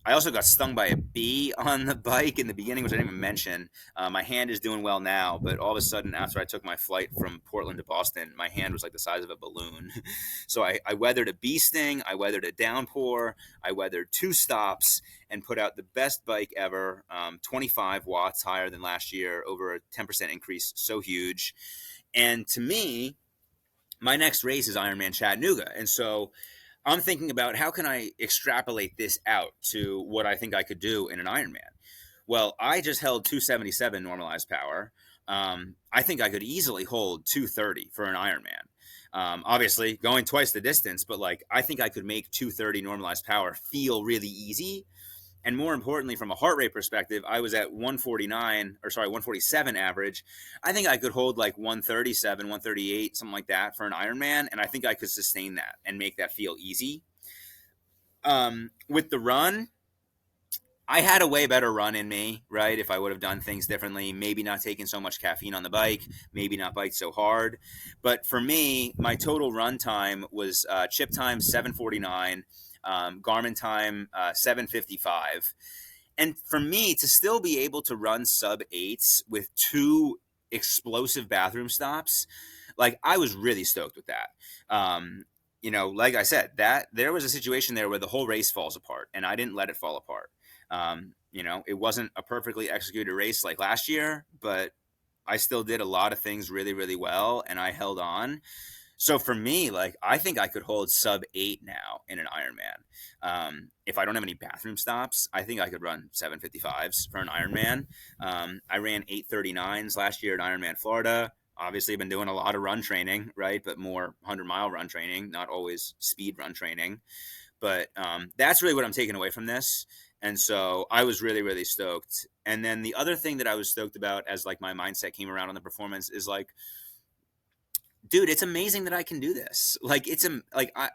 I also got stung by a bee on the bike in the beginning, which I didn't even mention. My hand is doing well now, but all of a sudden, after I took my flight from Portland to Boston, my hand was like the size of a balloon. So I weathered a bee sting, I weathered a downpour, I weathered 2 stops, and put out the best bike ever, 25 watts higher than last year, over a 10% increase, so huge. And to me, my next race is Ironman Chattanooga. And so I'm thinking about how can I extrapolate this out to what I think I could do in an Ironman. Well, I just held 277 normalized power. I think I could easily hold 230 for an Ironman. Obviously, going twice the distance, but like I think I could make 230 normalized power feel really easy. And more importantly, from a heart rate perspective, I was at 147 average. I think I could hold like 137, 138, something like that for an Ironman. And I think I could sustain that and make that feel easy. With the run, I had a way better run in me, right? If I would have done things differently, maybe not taken so much caffeine on the bike, maybe not bike so hard. But for me, my total run time was chip time 7:49, Garmin time 7:55. And for me to still be able to run sub eights with two explosive bathroom stops, like I was really stoked with that. Like I said, that there was a situation there where the whole race falls apart, and I didn't let it fall apart. It wasn't a perfectly executed race like last year, but I still did a lot of things really, really well, and I held on. So for me, like I think I could hold sub 8 now in an Ironman. If I don't have any bathroom stops, I think I could run 7:55s for an Ironman. I ran 8:39s last year at Ironman Florida. Obviously, I've been doing a lot of run training, right? But more 100-mile run training, not always speed run training. But that's really what I'm taking away from this. And so I was really, really stoked. And then the other thing that I was stoked about as like my mindset came around on the performance is like, dude, it's amazing that I can do this. Like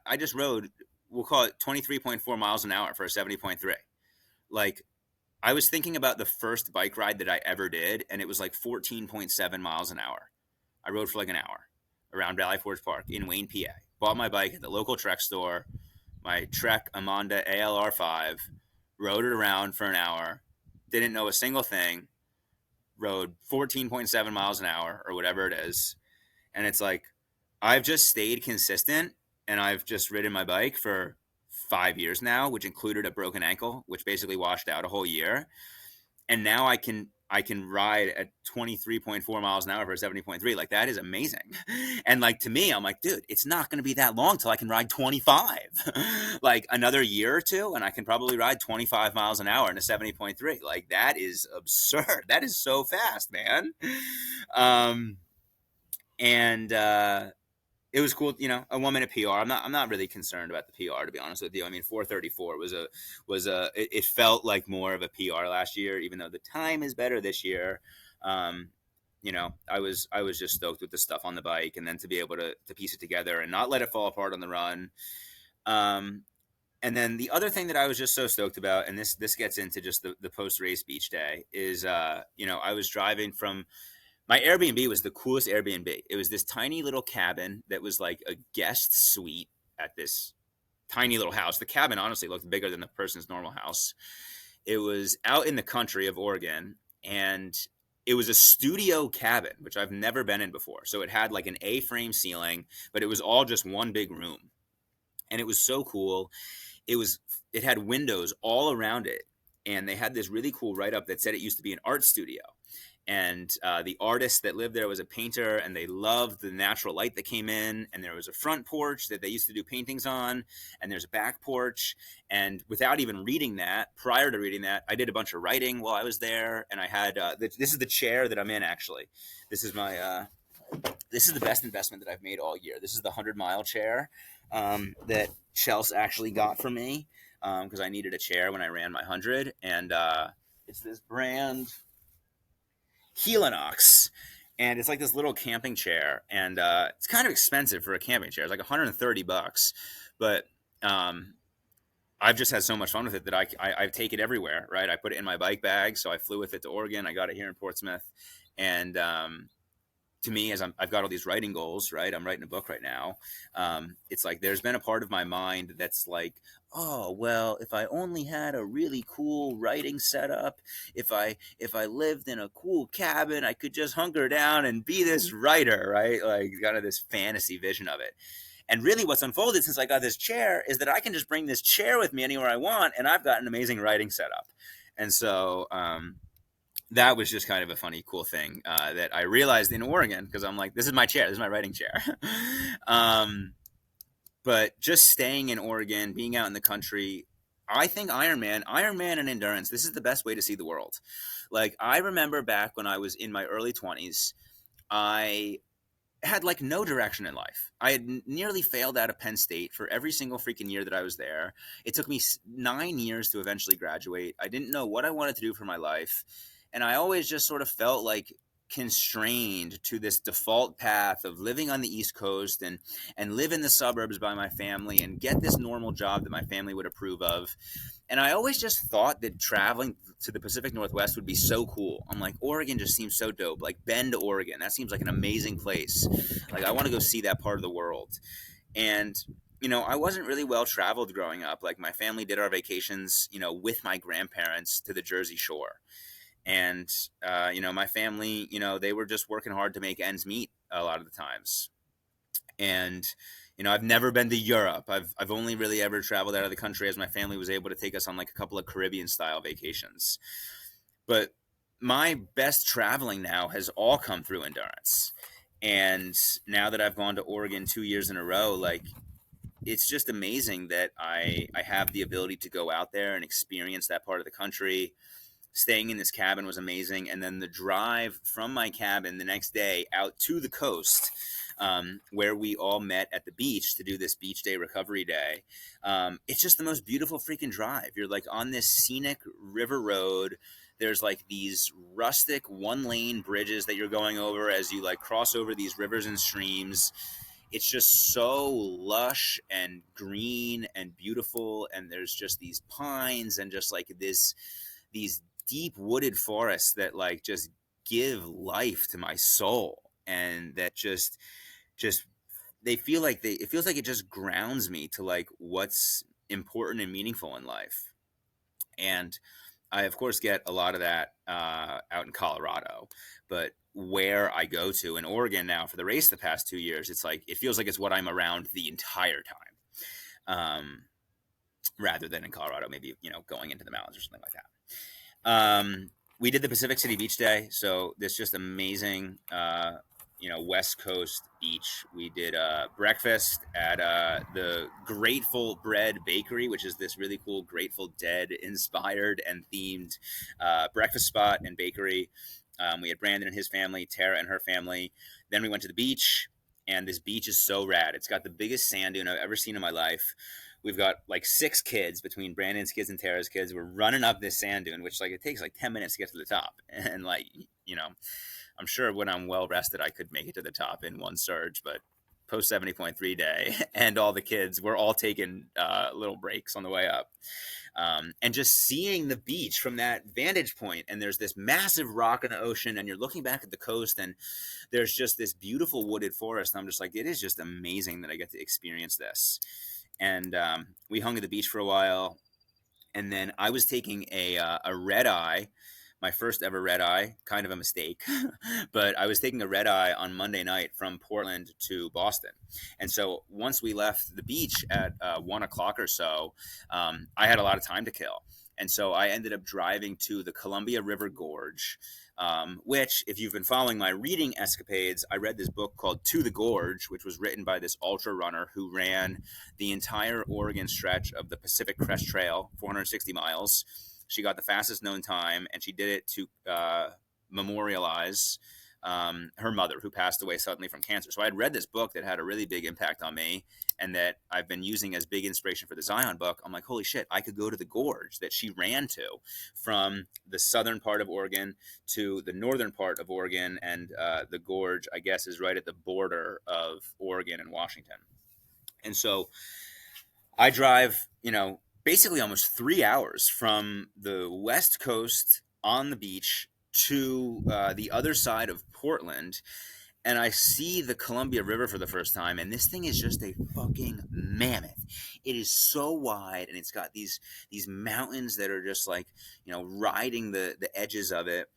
I just rode, we'll call it 23.4 miles an hour for a 70.3. Like I was thinking about the first bike ride that I ever did, and it was like 14.7 miles an hour. I rode for like an hour around Valley Forge Park in Wayne, PA. Bought my bike at the local Trek store, my Trek Amonda ALR5, rode it around for an hour, didn't know a single thing, rode 14.7 miles an hour or whatever it is. And it's like, I've just stayed consistent, and I've just ridden my bike for 5 years now, which included a broken ankle, which basically washed out a whole year. And now I can ride at 23.4 miles an hour for a 70.3. Like that is amazing. And like to me, I'm like, dude, it's not going to be that long till I can ride 25. Like another year or two, and I can probably ride 25 miles an hour in a 70.3. Like that is absurd. That is so fast, man. And it was cool, a 1 minute PR. I'm not really concerned about the PR, to be honest with you. I mean, 4:34 it felt like more of a PR last year, even though the time is better this year. I was just stoked with the stuff on the bike, and then to be able to piece it together and not let it fall apart on the run. And then the other thing that I was just so stoked about, and this gets into just the post race beach day, is I was driving from. My Airbnb was the coolest Airbnb. It was this tiny little cabin that was like a guest suite at this tiny little house. The cabin honestly looked bigger than the person's normal house. It was out in the country of Oregon, and it was a studio cabin, which I've never been in before. So it had like an A-frame ceiling, but it was all just one big room. And it was so cool. It had windows all around it, and they had this really cool write-up that said it used to be an art studio. And the artist that lived there was a painter, and they loved the natural light that came in. And there was a front porch that they used to do paintings on, and there's a back porch. And without even reading that, prior to reading that, I did a bunch of writing while I was there. And I had this is the chair that I'm in, actually. This is the best investment that I've made all year. This is the 100-mile chair that Chelsea actually got for me because I needed a chair when I ran my 100. And it's this brand Helinox, and it's like this little camping chair, and it's kind of expensive for a camping chair. It's like $130, but I've just had so much fun with it that I take it everywhere, right? I put it in my bike bag, so I flew with it to Oregon. I got it here in Portsmouth, and to me, as I've got all these writing goals, right? I'm writing a book right now. It's like there's been a part of my mind that's like, oh, well, if I only had a really cool writing setup, if I lived in a cool cabin, I could just hunker down and be this writer, right? Like kind of this fantasy vision of it. And really what's unfolded since I got this chair is that I can just bring this chair with me anywhere I want, and I've got an amazing writing setup. And so that was just kind of a funny, cool thing that I realized in Oregon, because I'm like, this is my chair. This is my writing chair. But just staying in Oregon, being out in the country, I think Ironman and endurance, this is the best way to see the world. Like, I remember back when I was in my early 20s, I had like no direction in life. I had nearly failed out of Penn State for every single freaking year that I was there. It took me 9 years to eventually graduate. I didn't know what I wanted to do for my life. And I always just sort of felt like constrained to this default path of living on the East Coast and live in the suburbs by my family and get this normal job that my family would approve of. And I always just thought that traveling to the Pacific Northwest would be so cool. I'm like, Oregon just seems so dope. Like Bend, Oregon, that seems like an amazing place. Like I want to go see that part of the world. And I wasn't really well traveled growing up. Like my family did our vacations, with my grandparents to the Jersey Shore. And my family, they were just working hard to make ends meet a lot of the times. And I've never been to Europe. I've only really ever traveled out of the country, as my family was able to take us on like a couple of Caribbean style vacations. But my best traveling now has all come through endurance. And now that I've gone to Oregon 2 years in a row, like it's just amazing that I have the ability to go out there and experience that part of the country. Staying in this cabin was amazing, and then the drive from my cabin the next day out to the coast, where we all met at the beach to do this beach day recovery day. It's just the most beautiful freaking drive. You're like on this scenic river road. There's like these rustic 1-lane bridges that you're going over as you like cross over these rivers and streams. It's just so lush and green and beautiful, and there's just these pines and just like these deep wooded forests that like just give life to my soul, and that just they feel like it feels like it just grounds me to like what's important and meaningful in life. And I of course get a lot of that out in Colorado, but where I go to in Oregon now for the race the past 2 years, it's like it feels like it's what I'm around the entire time, rather than in Colorado, maybe going into the mountains or something like that. We did the Pacific City Beach Day, so this just amazing, West Coast beach. We did breakfast at the Grateful Bread Bakery, which is this really cool Grateful Dead inspired and themed breakfast spot and bakery. We had Brandon and his family, Tara and her family. Then we went to the beach, and this beach is so rad. It's got the biggest sand dune I've ever seen in my life. We've got like 6 kids between Brandon's kids and Tara's kids. We're running up this sand dune, which like it takes like 10 minutes to get to the top. And like, I'm sure when I'm well rested, I could make it to the top in one surge, but post 70.3 day and all the kids, we're all taking little breaks on the way up. And just seeing the beach from that vantage point, and there's this massive rock in the ocean, and you're looking back at the coast, and there's just this beautiful wooded forest. I'm just like, it is just amazing that I get to experience this. And we hung at the beach for a while, and then I was taking a red eye, my first ever red eye, kind of a mistake, but I was taking a red eye on Monday night from Portland to Boston. And so once we left the beach at 1 o'clock or so, I had a lot of time to kill. And so I ended up driving to the Columbia River Gorge, which, if you've been following my reading escapades, I read this book called To the Gorge, which was written by this ultra runner who ran the entire Oregon stretch of the Pacific Crest Trail, 460 miles. She got the fastest known time, and she did it to memorialize her mother, who passed away suddenly from cancer. So I had read this book that had a really big impact on me, and that I've been using as big inspiration for the Zion book. I'm like, holy shit, I could go to the gorge that she ran to, from the southern part of Oregon to the northern part of Oregon. And the gorge, I guess, is right at the border of Oregon and Washington. And so I drive, basically almost 3 hours from the West Coast on the beach to the other side of Portland, and I see the Columbia River for the first time, and this thing is just a fucking mammoth. It is so wide, and it's got these mountains that are just like, riding the edges of it.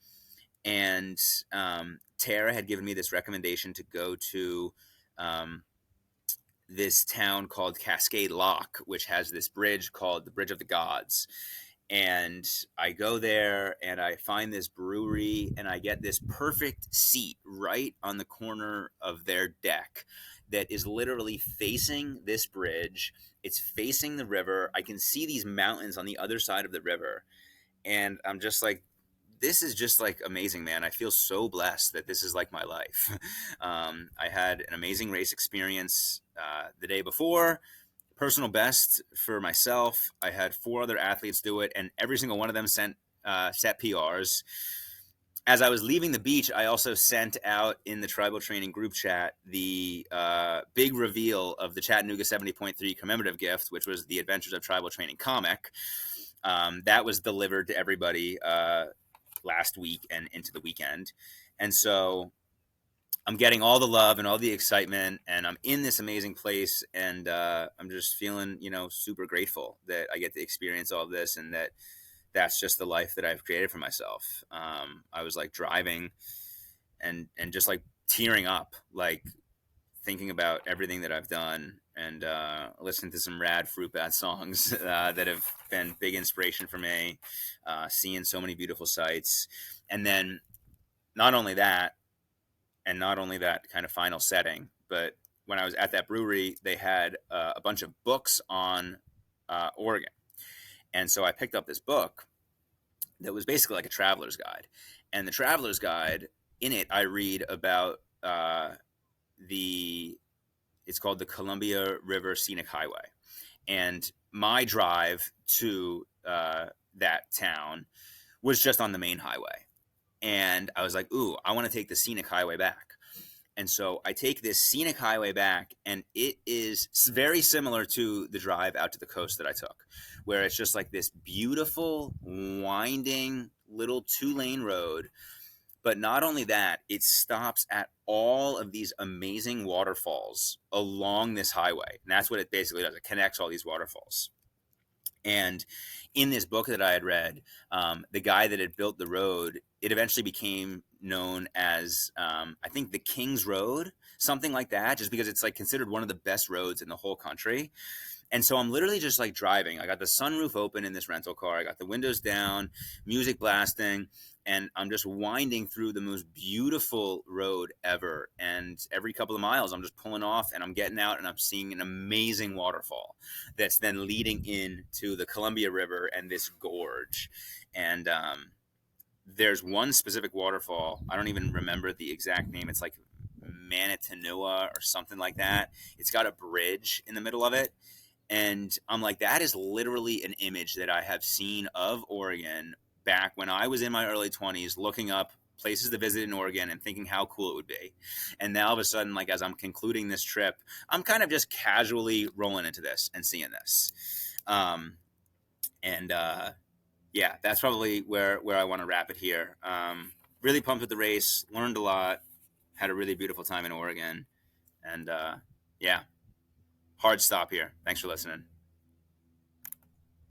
And Tara had given me this recommendation to go to this town called Cascade Lock, which has this bridge called the Bridge of the Gods. And I go there and I find this brewery, and I get this perfect seat right on the corner of their deck that is literally facing this bridge. It's facing the river. I can see these mountains on the other side of the river. And I'm just like, this is just like amazing, man. I feel so blessed that this is like my life. I had an amazing race experience the day before. Personal best for myself. I had 4 other athletes do it, and every single one of them set PRs. as I was leaving the beach, I also sent out in the tribal training group chat the big reveal of the Chattanooga 70.3 commemorative gift, which was the Adventures of Tribal Training comic. That was delivered to everybody last week and into the weekend. And so I'm getting all the love and all the excitement, and I'm in this amazing place, and I'm just feeling, super grateful that I get to experience all of this, and that's just the life that I've created for myself. I was like driving and just like tearing up, like thinking about everything that I've done, and listening to some rad Fruit Bat songs that have been big inspiration for me. Seeing so many beautiful sights, and then not only that, and not only that kind of final setting, but when I was at that brewery, they had a bunch of books on Oregon, and so I picked up this book that was basically like a traveler's guide. And the traveler's guide, in it, I read about the it's called the Columbia River Scenic Highway. And my drive to that town was just on the main highway. And I was like, ooh, I want to take the scenic highway back. And so I take this scenic highway back, and it is very similar to the drive out to the coast that I took, where it's just like this beautiful, winding little 2-lane road. But not only that, it stops at all of these amazing waterfalls along this highway. And that's what it basically does. It connects all these waterfalls. And in this book that I had read, the guy that had built the road, it eventually became known as, I think, the King's Road, something like that, just because it's like considered one of the best roads in the whole country. And so I'm literally just like driving. I got the sunroof open in this rental car. I got the windows down, music blasting, and I'm just winding through the most beautiful road ever. And every couple of miles, I'm just pulling off and I'm getting out and I'm seeing an amazing waterfall that's then leading into the Columbia River and this gorge. And there's one specific waterfall. I don't even remember the exact name. It's like Manitonoa or something like that. It's got a bridge in the middle of it. And I'm like, that is literally an image that I have seen of Oregon back when I was in my early 20s, looking up places to visit in Oregon and thinking how cool it would be. And now all of a sudden, like as I'm concluding this trip, I'm kind of just casually rolling into this and seeing this. And yeah, that's probably where I want to wrap it here. Really pumped with the race, learned a lot, had a really beautiful time in Oregon. And yeah, hard stop here. Thanks for listening.